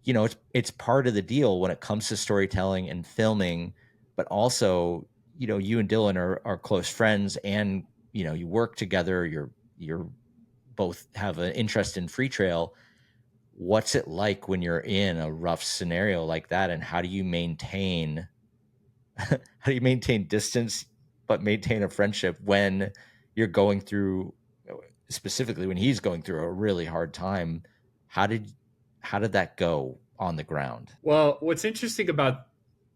it's part of the deal when it comes to storytelling and filming. But also, you and Dylan are close friends, and you work together. You're both have an interest in Freetrail. What's it like when you're in a rough scenario like that, and how do you maintain how do you maintain distance but maintain a friendship when you're going through, specifically when he's going through a really hard time? how did how did that go on the ground? Well, what's interesting about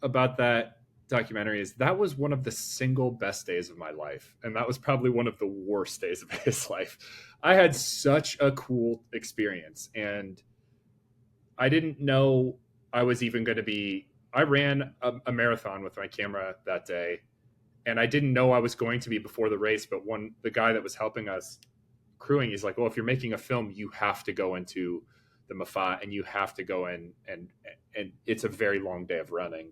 that documentary is that was one of the single best days of my life, and that was probably one of the worst days of his life. I had such a cool experience, and I didn't know I was even going to be. I ran a marathon with my camera that day, and I didn't know I was going to be before the race. But the guy that was helping us crewing, he's like, "Well, if you're making a film, you have to go into the Mafat, and you have to go in, and it's a very long day of running."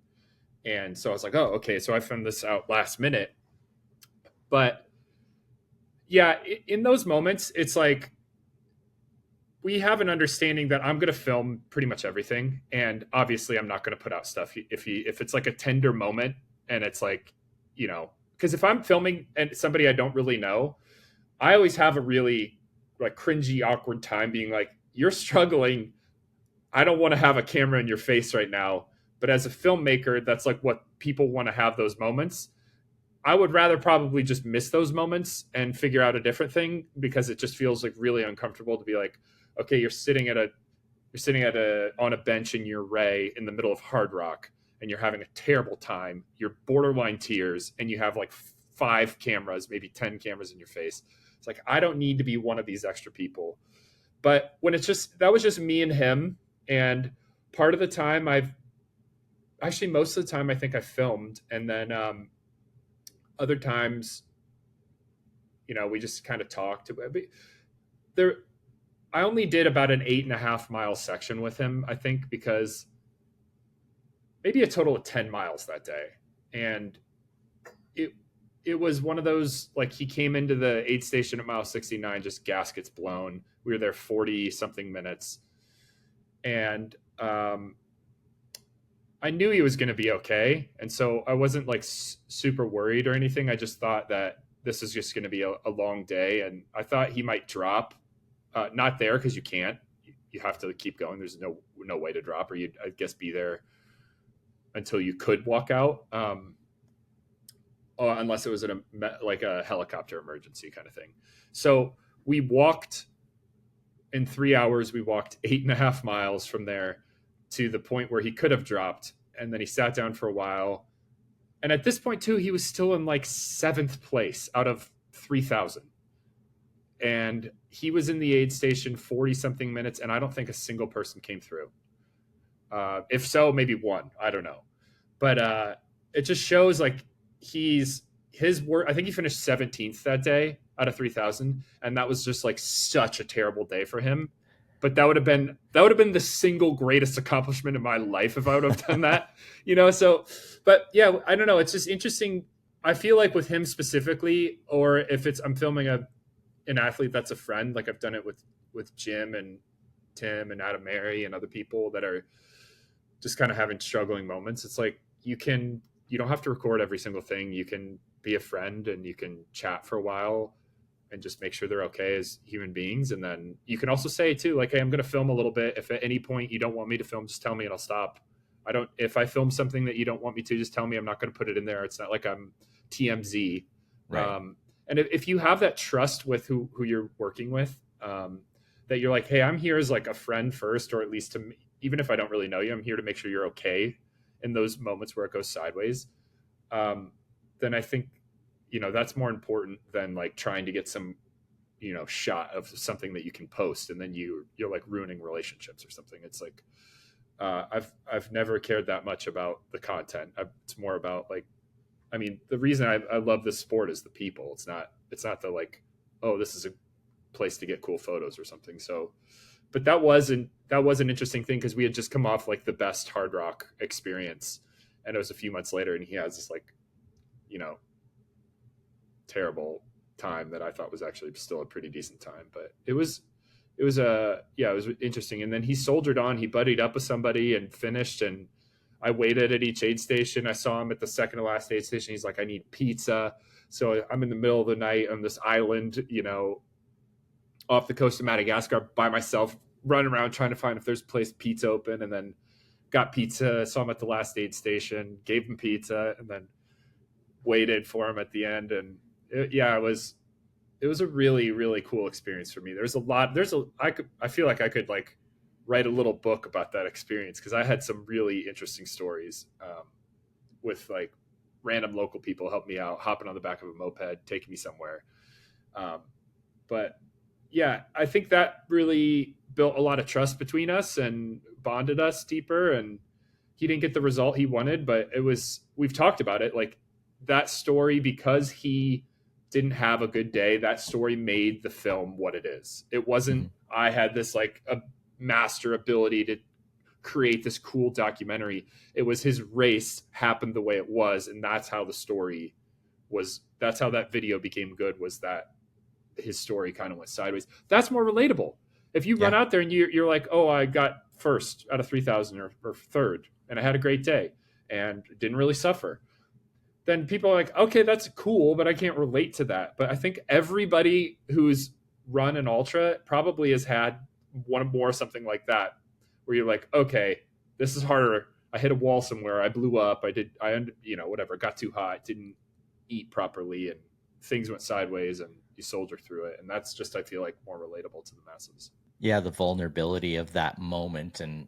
And so I was like, "Oh, okay." So I found this out last minute, but yeah, in those moments, it's like we have an understanding that I'm going to film pretty much everything, and obviously, I'm not going to put out stuff if it's like a tender moment, and it's like, because if I'm filming and somebody I don't really know, I always have a really like cringy, awkward time being like, "You're struggling. I don't want to have a camera in your face right now." But as a filmmaker, that's like what people want to have, those moments. I would rather probably just miss those moments and figure out a different thing, because it just feels like really uncomfortable to be like, okay, you're sitting at you're sitting on a bench in your ray in the middle of Hard Rock, and you're having a terrible time. You're borderline tears, and you have like 5 cameras, maybe 10 cameras in your face. It's like, I don't need to be one of these extra people. But when it's just that was just me and him, and part of the time I've actually most of the time I think I filmed, and then other times, we just kind of talked. There, I only did about an 8.5 mile section with him, I think, because maybe a total of 10 miles that day, and it it was one of those, like, he came into the aid station at mile 69, just gaskets blown. We were there 40 something minutes, and I knew he was going to be okay, and so I wasn't like super worried or anything. I just thought that this is just going to be a long day, and I thought he might drop. Not there, because you can't. You have to keep going. There's no way to drop, or you'd, I guess, be there until you could walk out, unless it was like a helicopter emergency kind of thing. So we walked in 3 hours. We walked 8.5 miles from there to the point where he could have dropped, and then he sat down for a while. And at this point too, he was still in like 7th place out of 3,000, and he was in the aid station 40 something minutes, and I don't think a single person came through. If so, maybe one. I don't know, but it just shows like his work. I think he finished 17th that day out of 3,000, and that was just like such a terrible day for him. But that would have been the single greatest accomplishment in my life if I would have done that, So, but yeah, I don't know. It's just interesting. I feel like with him specifically, or if I'm filming an athlete that's a friend, like I've done it with Jim and Tim and Adam Mary and other people that are just kind of having struggling moments. It's like you don't have to record every single thing. You can be a friend and you can chat for a while and just make sure they're okay as human beings. And then you can also say too, like, hey, I'm going to film a little bit. If at any point you don't want me to film, just tell me and I'll stop. If I film something that you don't want me to, just tell me. I'm not going to put it in there. It's not like I'm TMZ. Right. And if you have that trust with who you're working with, that you're like, hey, I'm here as like a friend first, or at least to me, even if I don't really know you, I'm here to make sure you're okay in those moments where it goes sideways. Then I think, that's more important than like trying to get some, shot of something that you can post, and then you're like ruining relationships or something. It's like, I've never cared that much about the content. It's more about like, I mean, the reason I love this sport is the people. It's not the like, oh, this is a place to get cool photos or something. So, but that was an interesting thing, because we had just come off like the best Hard Rock experience, and it was a few months later, and he has this like, you know, terrible time that I thought was actually still a pretty decent time. But it was interesting. And then he soldiered on. He buddied up with somebody and finished. And I waited at each aid station. I saw him at the second to last aid station. He's like, I need pizza. So I'm in the middle of the night on this island, off the coast of Madagascar by myself, running around trying to find if there's a place pizza open. And then got pizza. Saw him at the last aid station, gave him pizza, and then waited for him at the end. And it was a really, really cool experience for me. I feel like I could like write a little book about that experience, because I had some really interesting stories, with like random local people help me out, hopping on the back of a moped, taking me somewhere. Um, but yeah, I think that really built a lot of trust between us and bonded us deeper. And he didn't get the result he wanted, but we've talked about it. Like, that story, because he didn't have a good day, that story made the film what it is. It wasn't, Mhm. I I had this like a master ability to create this cool documentary. It was his race happened the way it was. And that's how that video became good, was that his story kind of went sideways. That's more relatable. If you run Yeah. out there and you're like, oh, I got first out of 3,000, or third, and I had a great day and didn't really suffer, then people are like, okay, that's cool, but I can't relate to that. But I think everybody who's run an ultra probably has had one more something like that, where you're like, okay, this is harder. I hit a wall somewhere. I blew up. Whatever, got too hot, didn't eat properly, and things went sideways, and you soldier through it. And that's just, I feel like, more relatable to the masses. Yeah, the vulnerability of that moment, and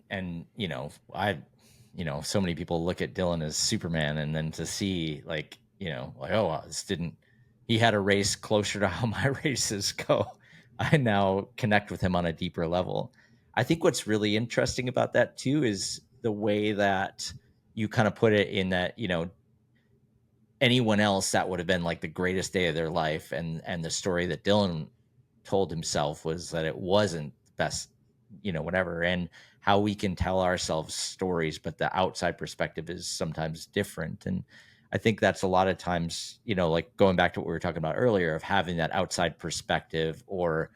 so many people look at Dylan as Superman, and then to see, like, like, oh, wow, this didn't he had a race closer to how my races go. I now connect with him on a deeper level. I think what's really interesting about that too is the way that you kind of put it, in that, anyone else, that would have been like the greatest day of their life, and the story that Dylan told himself was that it wasn't the best, whatever. And how we can tell ourselves stories, but the outside perspective is sometimes different. And I think that's a lot of times, like going back to what we were talking about earlier, of having that outside perspective, or,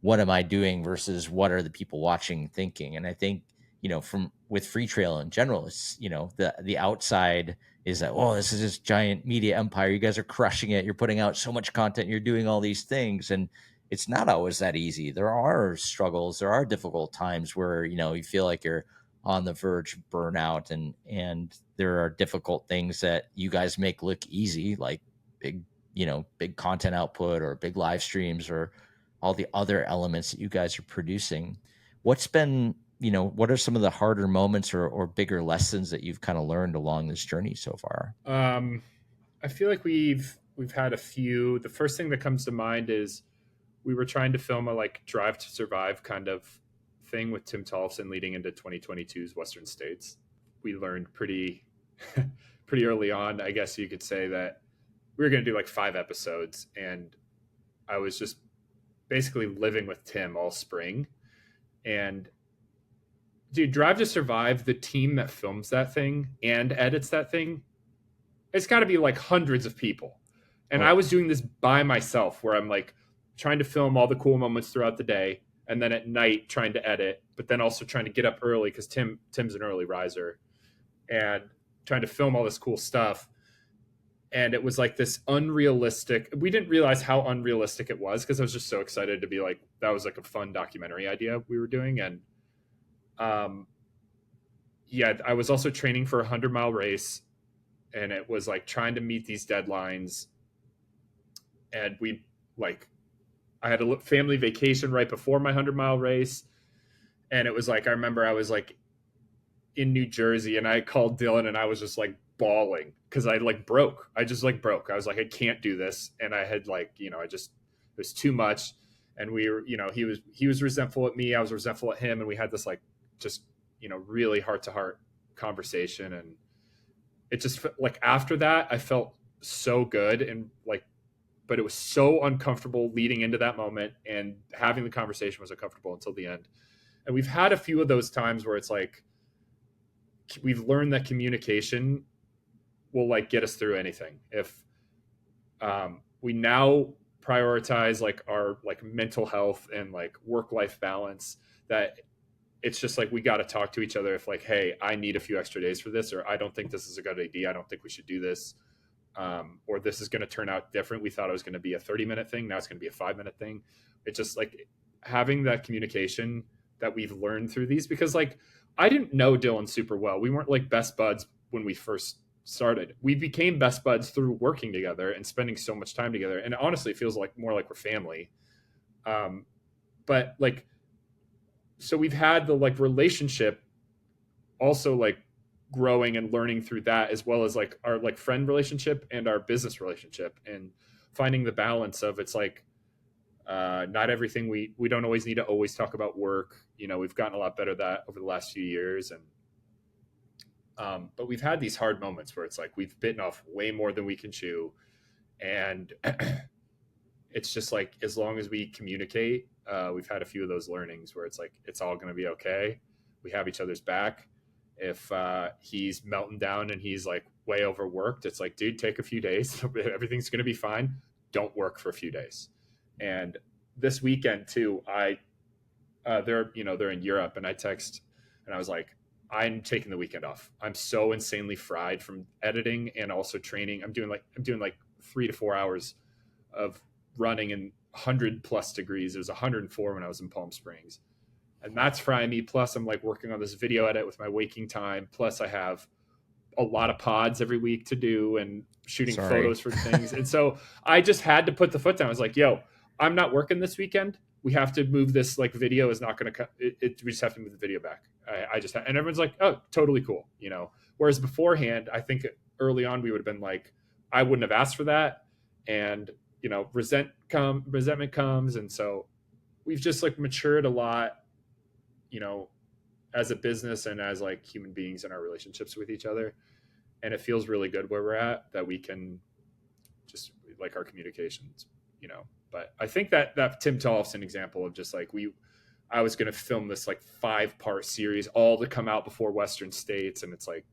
what am I doing versus what are the people watching thinking. And I think, from with Free Trail in general, it's, the outside is that, oh, this is this giant media empire, you guys are crushing it, you're putting out so much content, you're doing all these things. And it's not always that easy. There are struggles, there are difficult times where, you feel like you're on the verge of burnout, and there are difficult things that you guys make look easy, like big, big content output, or big live streams, or all the other elements that you guys are producing. What's been, what are some of the harder moments, or bigger lessons that you've kind of learned along this journey so far? Um, I feel like we've had a few. The first thing that comes to mind is we were trying to film a like Drive to Survive kind of thing with Tim Tolleson leading into 2022's Western States. We learned pretty early on, I guess you could say, that we were going to do like 5 episodes, and I was just basically living with Tim all spring. And dude, Drive to Survive, the team that films that thing and edits that thing, it's got to be like hundreds of people. And I Oh, was doing this by myself, where I'm like trying to film all the cool moments throughout the day, and then at night trying to edit, but then also trying to get up early because Tim's an early riser, and trying to film all this cool stuff. And it was like this unrealistic. We didn't realize how unrealistic it was because I was just so excited to be like, that was like a fun documentary idea we were doing. And um, yeah, I was also training for a 100-mile race, and it was like trying to meet these deadlines. And we like, I had a family vacation right before my 100-mile race, and it was like, I remember I was like in New Jersey, and I called Dylan, and I was just like bawling because I like broke. I just like broke. I was like, I can't do this, and I had like, I just, it was too much. And we were, he was resentful at me, I was resentful at him, and we had this like just, really heart to heart conversation. And it just like after that I felt so good, and like, but it was so uncomfortable leading into that moment, and having the conversation was uncomfortable until the end. And we've had a few of those times where it's like we've learned that communication will like get us through anything. If we now prioritize like our like mental health and like work life balance, that it's just like we got to talk to each other if like, hey, I need a few extra days for this, or I don't think this is a good idea, I don't think we should do this, or this is going to turn out different. We thought it was going to be a 30-minute thing, now it's going to be a 5-minute thing. It's just like having that communication that we've learned through these, because like I didn't know Dylan super well. We weren't like best buds when we first started. We became best buds through working together and spending so much time together, and honestly it feels like more like we're family. um, but like, so we've had the like relationship also like growing and learning through that, as well as like our like friend relationship and our business relationship, and finding the balance of, it's like not everything, we don't always need to always talk about work. We've gotten a lot better at that over the last few years. And but we've had these hard moments where it's like we've bitten off way more than we can chew. And it's just like, as long as we communicate, we've had a few of those learnings where it's like it's all going to be okay. We have each other's back. If he's melting down and he's like way overworked, it's like, dude, take a few days. Everything's going to be fine. Don't work for a few days. And this weekend too, they're in Europe, and I text, and I was like, I'm taking the weekend off. I'm so insanely fried from editing and also training. I'm doing like 3 to 4 hours of running in 100+ degrees. It was 104 when I was in Palm Springs, and that's frying me. Plus, I'm like working on this video edit with my waking time. Plus, I have a lot of pods every week to do, and shooting sorry. photos for things. And so I just had to put the foot down. I was like, yo, I'm not working this weekend. we have to move this, like video is not going to we just have to move the video back. I just and everyone's like, oh, totally cool, you know. Whereas beforehand, I think early on we would have been like, I wouldn't have asked for that, and you know, resentment comes, and so we've just like matured a lot, you know, as a business and as like human beings in our relationships with each other, and it feels really good where we're at, that we can just like our communications, you know. But I think that Tim Tollefson example of just like I was going to film this like 5-part series all to come out before Western States, and it's like,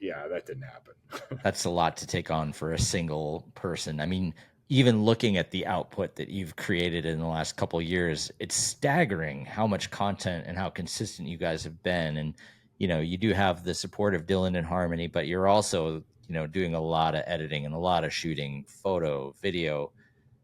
yeah, that didn't happen. That's a lot to take on for a single person. I mean, even looking at the output that you've created in the last couple years, it's staggering how much content and how consistent you guys have been. And, you know, you do have the support of Dylan and Harmony, but you're also, you know, doing a lot of editing and a lot of shooting, photo, video.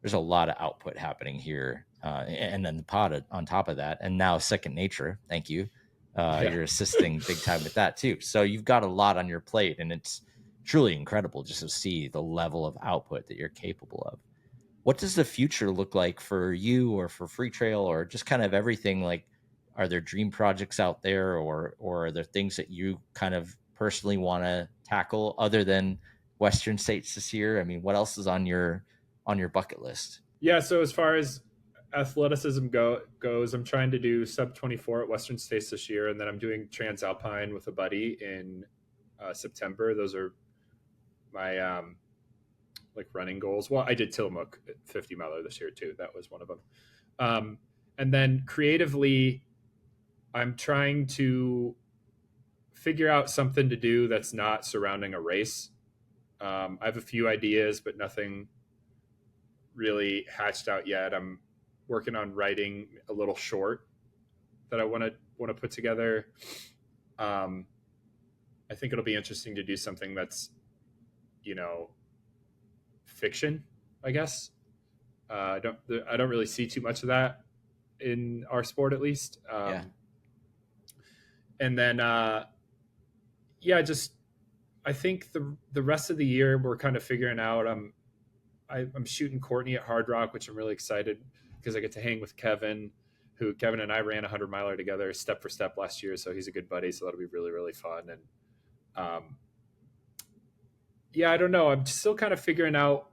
There's a lot of output happening here. And then the pod on top of that. And now Second Nature. Thank you. Yeah. You're assisting big time with that too. So you've got a lot on your plate, and it's truly incredible just to see the level of output that you're capable of. What does the future look like for you or for Freetrail or just kind of everything? Like, are there dream projects out there, or are there things that you kind of personally want to tackle other than Western States this year? I mean, what else is on your bucket list? Yeah, so as far as athleticism goes, I'm trying to do sub 24 at Western States this year, and then I'm doing Transalpine with a buddy in September. Those are my like running goals. Well, I did Tillamook 50 miler this year too. That was one of them. Um, and then creatively, I'm trying to figure out something to do that's not surrounding a race. I have a few ideas, but nothing really hatched out yet. I'm working on writing a little short that I want to put together. Um, I think it'll be interesting to do something that's, you know, fiction, I guess. I don't really see too much of that in our sport, at least. Yeah. And then yeah, just I think the rest of the year we're kind of figuring out. I'm shooting Courtney at Hard Rock, which I'm really excited because I get to hang with Kevin, who Kevin and I ran a 100 miler together step for step last year. So he's a good buddy. So that'll be really, really fun. And yeah, I don't know. I'm still kind of figuring out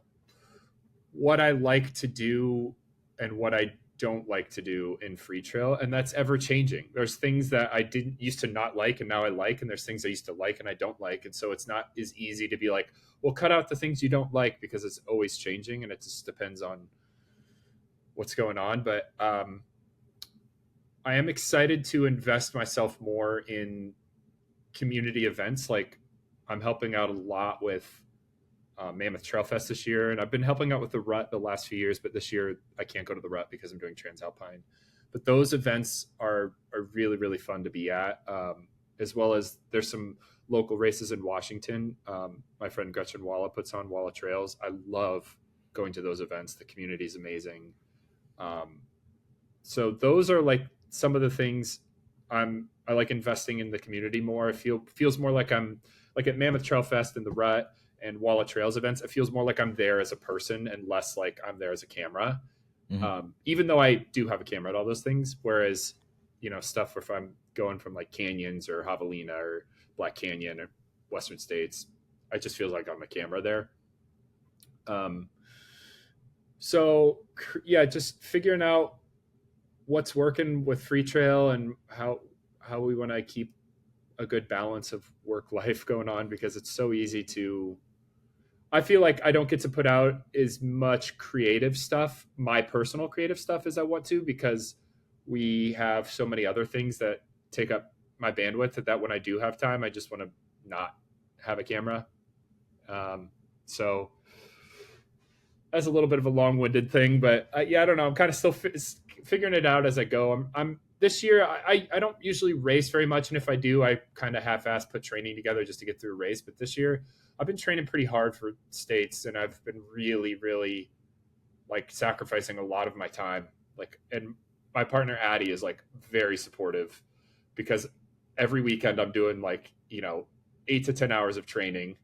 what I like to do and what I don't like to do in Freetrail, and that's ever changing. There's things that I didn't used to not like and now I like, and there's things I used to like and I don't like, and so it's not as easy to be like, well, cut out the things you don't like, because it's always changing and it just depends on what's going on. But I am excited to invest myself more in community events. Like, I'm helping out a lot with Mammoth Trail Fest this year, and I've been helping out with the Rut the last few years, but this year I can't go to the Rut because I'm doing Transalpine. But those events are really, really fun to be at, as well as there's some local races in Washington. My friend Gretchen Walla puts on Walla Trails. I love going to those events. The community is amazing. Um, so those are like some of the things I like investing in the community more. I feels more like I'm like at Mammoth Trail Fest and the Rut and Walla Trails events. It feels more like I'm there as a person and less like I'm there as a camera. Hmm. Even though I do have a camera at all those things, whereas, you know, stuff if I'm going from like canyons or Javelina or Black Canyon or Western States, it just feels like I'm a camera there. Um, so yeah, just figuring out what's working with Freetrail and how we want to keep a good balance of work life going on, because it's so easy to, I feel like I don't get to put out as much creative stuff, my personal creative stuff, as I want to, because we have so many other things that take up my bandwidth, that when I do have time, I just want to not have a camera. So that's a little bit of a long-winded thing, but yeah, I don't know. I'm kind of still figuring it out as I go. I'm this year. I don't usually race very much, and if I do, I kind of half-ass put training together just to get through a race. But this year, I've been training pretty hard for states, and I've been really, really like sacrificing a lot of my time. Like, and my partner Addie is like very supportive, because every weekend I'm doing like, you know, 8 to 10 hours of training,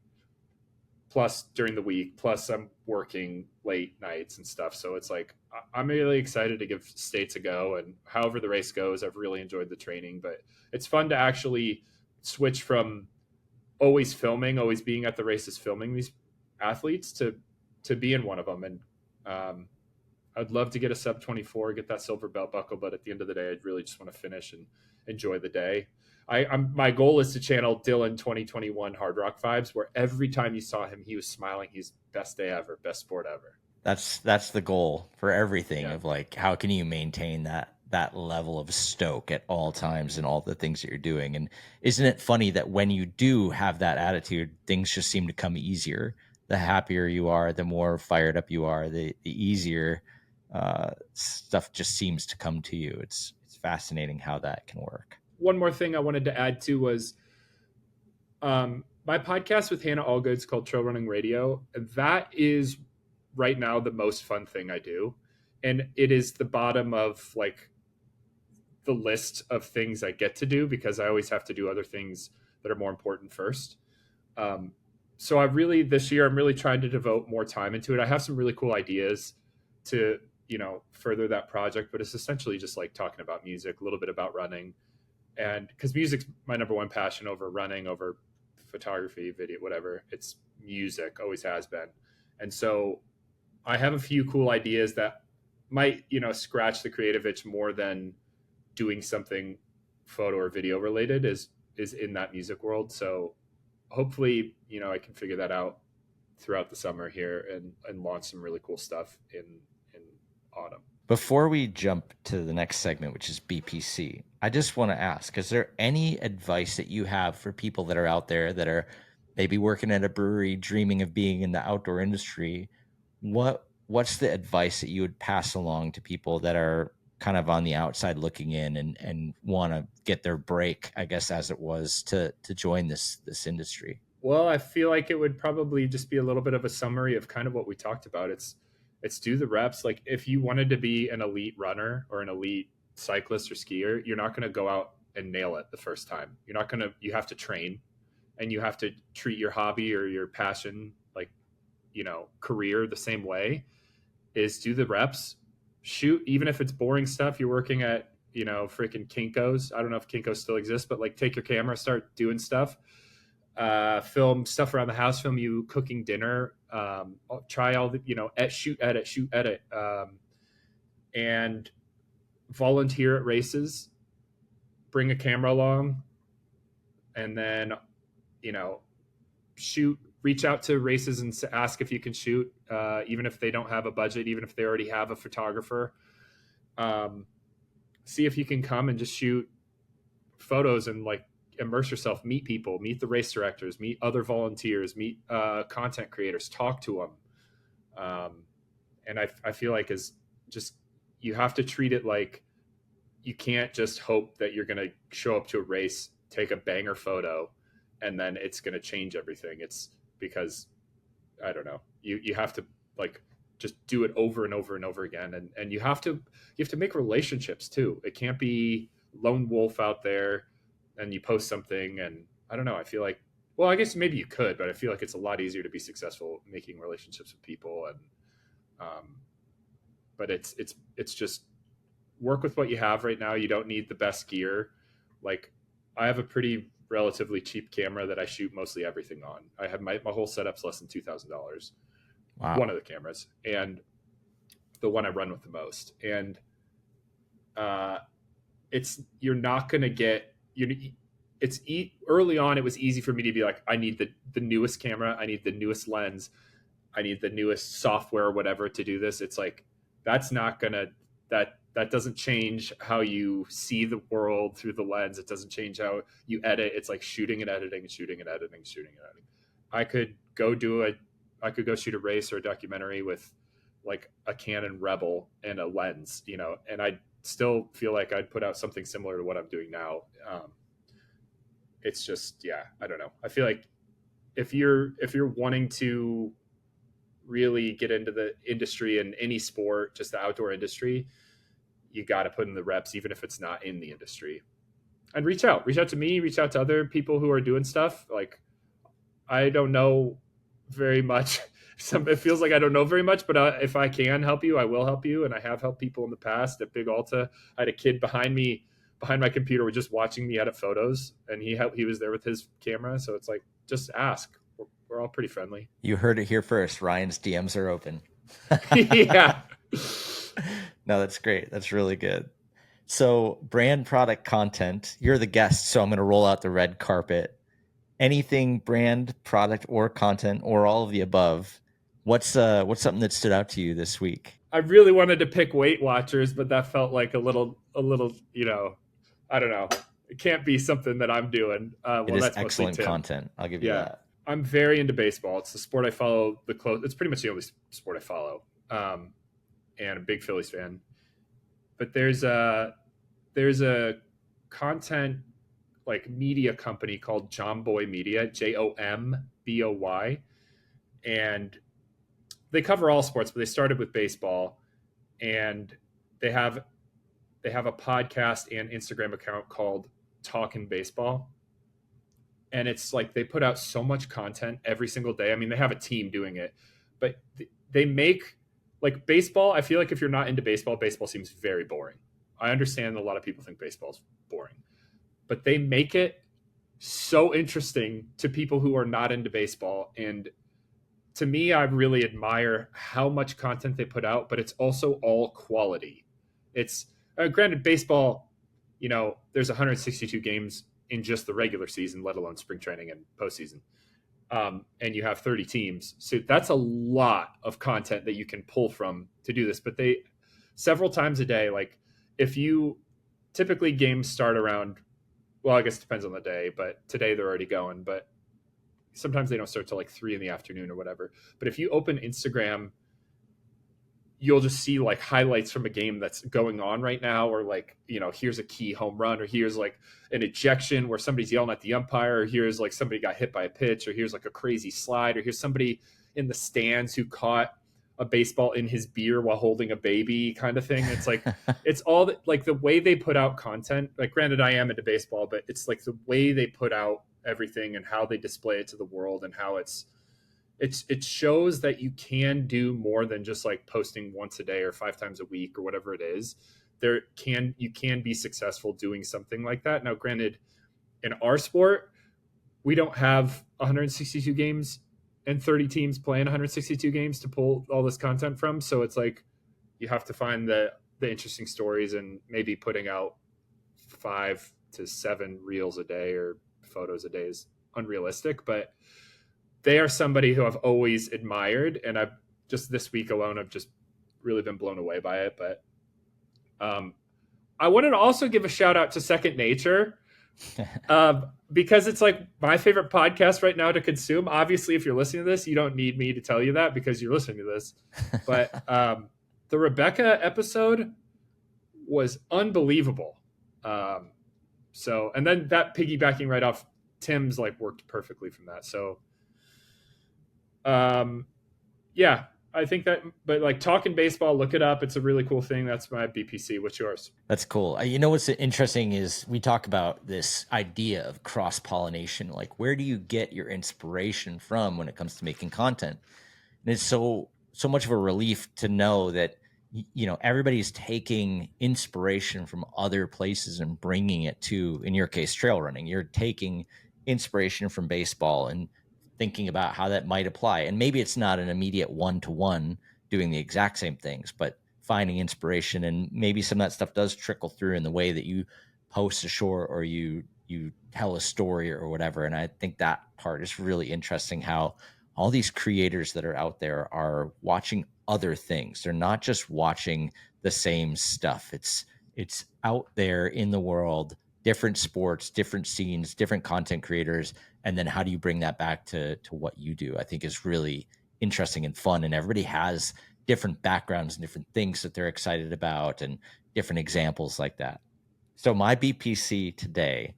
plus during the week, plus I'm working late nights and stuff. So it's like I'm really excited to give states a go. And however the race goes, I've really enjoyed the training. But it's fun to actually switch from always filming, always being at the races, filming these athletes to be in one of them. And um, I'd love to get a sub 24, get that silver belt buckle, but at the end of the day, I'd really just want to finish and enjoy the day. My goal is to channel Dylan 2021 Hard Rock vibes, where every time you saw him, he was smiling. He's best day ever, best sport ever. That's the goal for everything Yeah. of like how can you maintain that level of stoke at all times and all the things that you're doing. And isn't it funny that when you do have that attitude, things just seem to come easier. The happier you are, the more fired up you are, the easier stuff just seems to come to you. It's fascinating how that can work. One more thing I wanted to add to was my podcast with Hannah Allgood's called Trail Running Radio. That is right now the most fun thing I do. And it is the bottom of like the list of things I get to do because I always have to do other things that are more important first. Um, so I really this year I'm really trying to devote more time into it. I have some really cool ideas to further that project, but it's essentially just like talking about music, a little bit about running, and because music's my number one passion over running, over photography, video, whatever. It's music, always has been, and so I have a few cool ideas that might scratch the creative itch more than doing something photo or video related is in that music world. So hopefully, I can figure that out throughout the summer here and launch some really cool stuff in autumn. Before we jump to the next segment, which is BPC, I just want to ask, is there any advice that you have for people that are out there that are maybe working at a brewery, dreaming of being in the outdoor industry? What's the advice that you would pass along to people that are kind of on the outside looking in and want to get their break, I guess, as it was to join this industry? Well, I feel like it would probably just be a little bit of a summary of kind of what we talked about. It's do the reps. Like if you wanted to be an elite runner or an elite cyclist or skier, you're not going to go out and nail it the first time. You're not going to you have to train, and you have to treat your hobby or your passion like, career the same way. Is do the reps, shoot, even if it's boring stuff. You're working at, freaking Kinko's. I don't know if Kinko's still exists, but like take your camera, start doing stuff, film stuff around the house, film you cooking dinner, try all the, shoot, edit, and volunteer at races, bring a camera along, and then, you know, shoot, reach out to races and ask if you can shoot, even if they don't have a budget, even if they already have a photographer. Um, See if you can come and just shoot photos and like immerse yourself, meet people, meet the race directors, meet other volunteers, meet content creators, talk to them. And I feel like is just you have to treat it like you can't just hope that you're going to show up to a race, take a banger photo, and then it's going to change everything. It's because I don't know. You have to like just do it over and over and over again, and you have to make relationships too. It can't be lone wolf out there, and you post something, and I don't know. I feel like, well, I guess maybe you could, but I feel like it's a lot easier to be successful making relationships with people, and um, but it's just work with what you have right now. You don't need the best gear. Like I have a pretty relatively cheap camera that I shoot mostly everything on. I have my whole setup's less than $2,000. One Wow. of the cameras and the one I run with the most. And uh, it's you're not going to get you. Early on. It was easy for me to be like, I need the newest camera. I need the newest lens. I need the newest software or whatever to do this. It's like that's not gonna that doesn't change how you see the world through the lens. It doesn't change how you edit. It's like shooting and editing, shooting and editing, shooting and editing. I could go do a I could go shoot a race or a documentary with like a Canon Rebel and a lens, and I still feel like I'd put out something similar to what I'm doing now. It's just, yeah, I don't know. I feel like if you're wanting to really get into the industry in any sport, just the outdoor industry, you got to put in the reps, even if it's not in the industry. And reach out to me, reach out to other people who are doing stuff. Like, I don't know very much. It feels like I don't know very much, but if I can help you, I will help you. And I have helped people in the past at Big Alta. I had a kid behind me, behind my computer, was just watching me edit photos, and he was there with his camera. So it's like, just ask. We're all pretty friendly. You heard it here first. Ryan's DMs are open. Yeah. No, that's great. That's really good. So, brand product content, you're the guest, so I'm going to roll out the red carpet. Anything brand, product, or content, or all of the above. What's something that stood out to you this week? I really wanted to pick Weight Watchers, but that felt like a little, I don't know. It can't be something that I'm doing. It Well, is that's mostly excellent Tim. content. I'll give you Yeah, that. I'm very into baseball. It's the sport I follow the close. It's pretty much the only sport I follow, and a big Phillies fan. But there's a content like media company called John Boy Media, JOMBOY, and they cover all sports, but they started with baseball, and they have they have a podcast and Instagram account called Talkin' Baseball, and it's like they put out so much content every single day. I mean, they have a team doing it, but they make like baseball. I feel like if you're not into baseball, baseball seems very boring. I understand a lot of people think baseball's boring, but they make it so interesting to people who are not into baseball. And to me, I really admire how much content they put out, but it's also all quality. It's granted baseball, there's 162 games in just the regular season, let alone spring training and postseason. And you have 30 teams. So that's a lot of content that you can pull from to do this. But they, several times a day, like if you typically games start around, well, I guess it depends on the day, but today they're already going. But sometimes they don't start till like 3 in the afternoon or whatever. But if you open Instagram, you'll just see like highlights from a game that's going on right now, or like, here's a key home run, or here's like an ejection where somebody's yelling at the umpire, or here's like somebody got hit by a pitch, or here's like a crazy slide, or here's somebody in the stands who caught a baseball in his beer while holding a baby kind of thing. It's like, it's all like the way they put out content. Like, granted, I am into baseball, but it's like the way they put out everything and how they display it to the world, and how it shows that you can do more than just like posting once a day or 5 times a week or whatever it is. You can be successful doing something like that. Now, granted, in our sport, we don't have 162 games and 30 teams playing 162 games to pull all this content from. So it's like you have to find the interesting stories, and maybe putting out 5 to 7 reels a day or photos a day is unrealistic, but they are somebody who I've always admired, and I've just this week alone, I've just really been blown away by it. But I wanted to also give a shout out to Second Nature, because it's like my favorite podcast right now to consume. Obviously, if you're listening to this, you don't need me to tell you that because you're listening to this. But the Rebecca episode was unbelievable. And then that piggybacking right off Tim's like worked perfectly from that. So yeah, I think that, but like Talking Baseball, look it up. It's a really cool thing. That's my BPC. What's yours? That's cool. What's interesting is we talk about this idea of cross pollination. Like, where do you get your inspiration from when it comes to making content? And it's so much of a relief to know that everybody's taking inspiration from other places and bringing it to, in your case, trail running. You're taking inspiration from baseball and thinking about how that might apply. And maybe it's not an immediate one-to-one doing the exact same things, but finding inspiration, and maybe some of that stuff does trickle through in the way that you post a short or you tell a story or whatever. And I think that part is really interesting, how all these creators that are out there are watching other things. They're not just watching the same stuff. It's out there in the world, different sports, different scenes, different content creators, and then how do you bring that back to what you do? I think is really interesting and fun, and everybody has different backgrounds and different things that they're excited about and different examples like that. So my BPC today,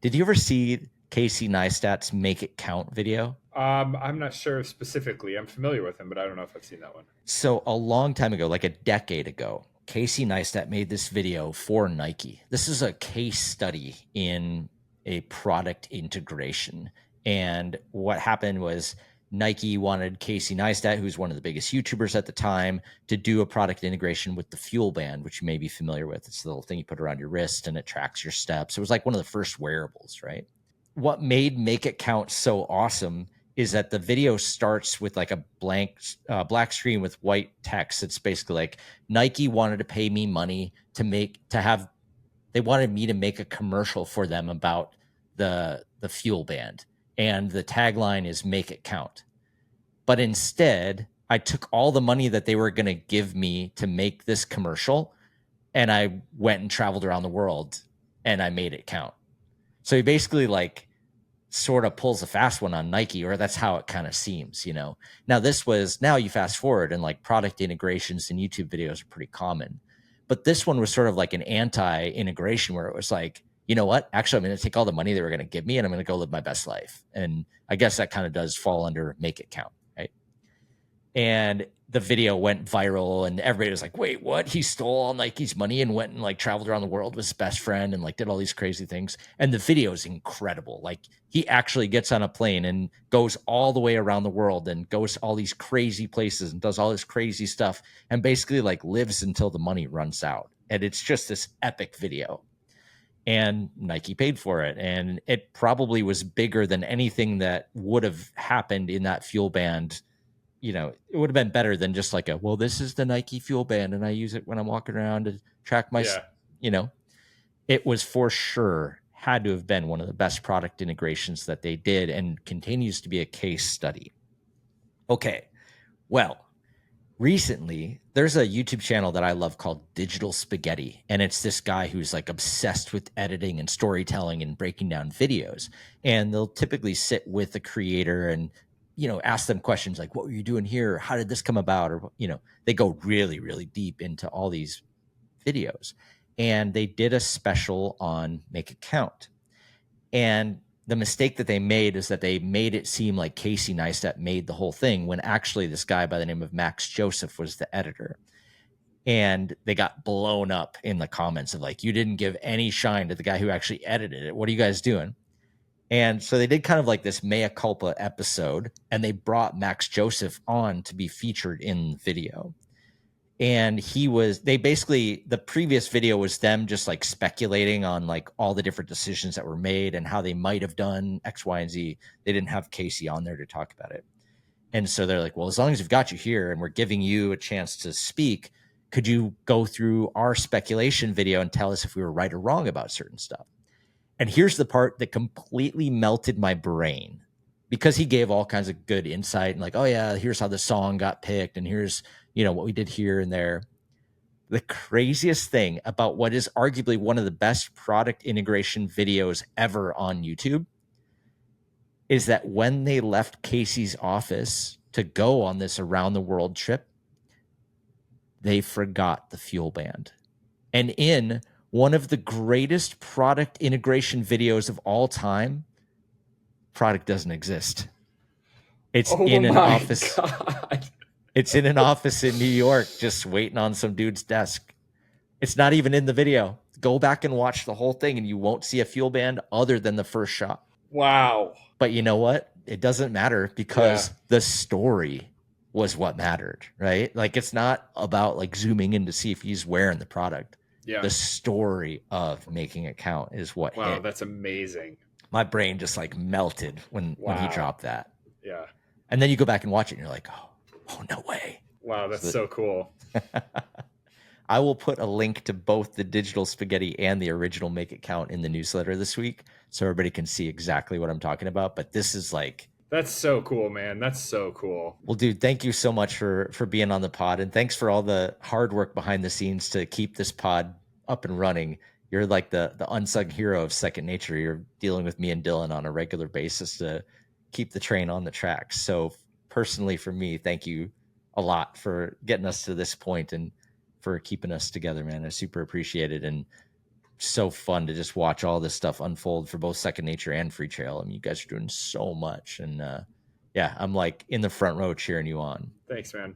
did you ever see Casey Neistat's Make It Count video? I'm not sure specifically. I'm familiar with him, but I don't know if I've seen that one. So a long time ago, like a decade ago, Casey Neistat made this video for Nike. This is a case study in a product integration. And what happened was Nike wanted Casey Neistat, who's one of the biggest YouTubers at the time, to do a product integration with the Fuel Band, which you may be familiar with. It's the little thing you put around your wrist and it tracks your steps. It was like one of the first wearables, right? What made Make It Count so awesome is that the video starts with like a blank black screen with white text. It's basically like Nike wanted to pay me money they wanted me to make a commercial for them about the Fuel Band, and the tagline is Make It Count. But instead, I took all the money that they were going to give me to make this commercial, and I went and traveled around the world and I made it count. So he basically like sort of pulls a fast one on Nike, or that's how it kind of seems, you know. Now you fast forward and like product integrations in YouTube videos are pretty common. But this one was sort of like an anti-integration where it was like, you know what? Actually, I'm going to take all the money they were going to give me and I'm going to go live my best life. And I guess that kind of does fall under Make It Count, right? And the video went viral and everybody was like, wait, what? He stole all Nike's money and went and like traveled around the world with his best friend and like did all these crazy things. And the video is incredible. Like he actually gets on a plane and goes all the way around the world and goes to all these crazy places and does all this crazy stuff and basically like lives until the money runs out. And it's just this epic video. And Nike paid for it. And it probably was bigger than anything that would have happened in that Fuel Band. You know, it would have been better than just like well, this is the Nike Fuel Band and I use it when I'm walking around to track my, Yeah. you know, it was for sure had to have been one of the best product integrations that they did and continues to be a case study. Okay. Well, recently there's a YouTube channel that I love called Digital Spaghetti. And it's this guy who's like obsessed with editing and storytelling and breaking down videos. And they'll typically sit with the creator and ask them questions like, what were you doing here? How did this come about? Or, they go really, really deep into all these videos. And they did a special on Make It Count. And the mistake that they made is that they made it seem like Casey Neistat made the whole thing when actually this guy by the name of Max Joseph was the editor. And they got blown up in the comments of like, you didn't give any shine to the guy who actually edited it. What are you guys doing? And so they did kind of like this mea culpa episode, and they brought Max Joseph on to be featured in the video. And the previous video was them just like speculating on like all the different decisions that were made and how they might have done X, Y, and Z. They didn't have Casey on there to talk about it. And so they're like, well, as long as we've got you here and we're giving you a chance to speak, could you go through our speculation video and tell us if we were right or wrong about certain stuff? And here's the part that completely melted my brain, because he gave all kinds of good insight and like, oh yeah, here's how the song got picked. And here's, what we did here and there. The craziest thing about what is arguably one of the best product integration videos ever on YouTube is that when they left Casey's office to go on this around the world trip, they forgot the Fuel Band. And in one of the greatest product integration videos of all time, product doesn't exist. It's Oh in an my office. God. It's in an office in New York, just waiting on some dude's desk. It's not even in the video. Go back and watch the whole thing and you won't see a Fuel Band other than the first shot. Wow. But you know what? It doesn't matter because the story was what mattered, right? Like it's not about like zooming in to see if he's wearing the product. Yeah. The story of making it count is what Wow, hit. that's amazing. My brain just like melted when he dropped that. Yeah. And then you go back and watch it and you're like, oh no way. Wow, that's so cool. I will put a link to both the Digital Spaghetti and the original Make It Count in the newsletter this week so everybody can see exactly what I'm talking about. But this is like, that's so cool, man. That's so cool. Well, dude, thank you so much for being on the pod, and thanks for all the hard work behind the scenes to keep this pod up and running. You're like the unsung hero of Second Nature. You're dealing with me and Dylan on a regular basis to keep the train on the tracks. So personally for me, thank you a lot for getting us to this point and for keeping us together, man. I super appreciate it. And so fun to just watch all this stuff unfold for both Second Nature and Freetrail. I mean, you guys are doing so much. And yeah, I'm like in the front row cheering you on. Thanks, man.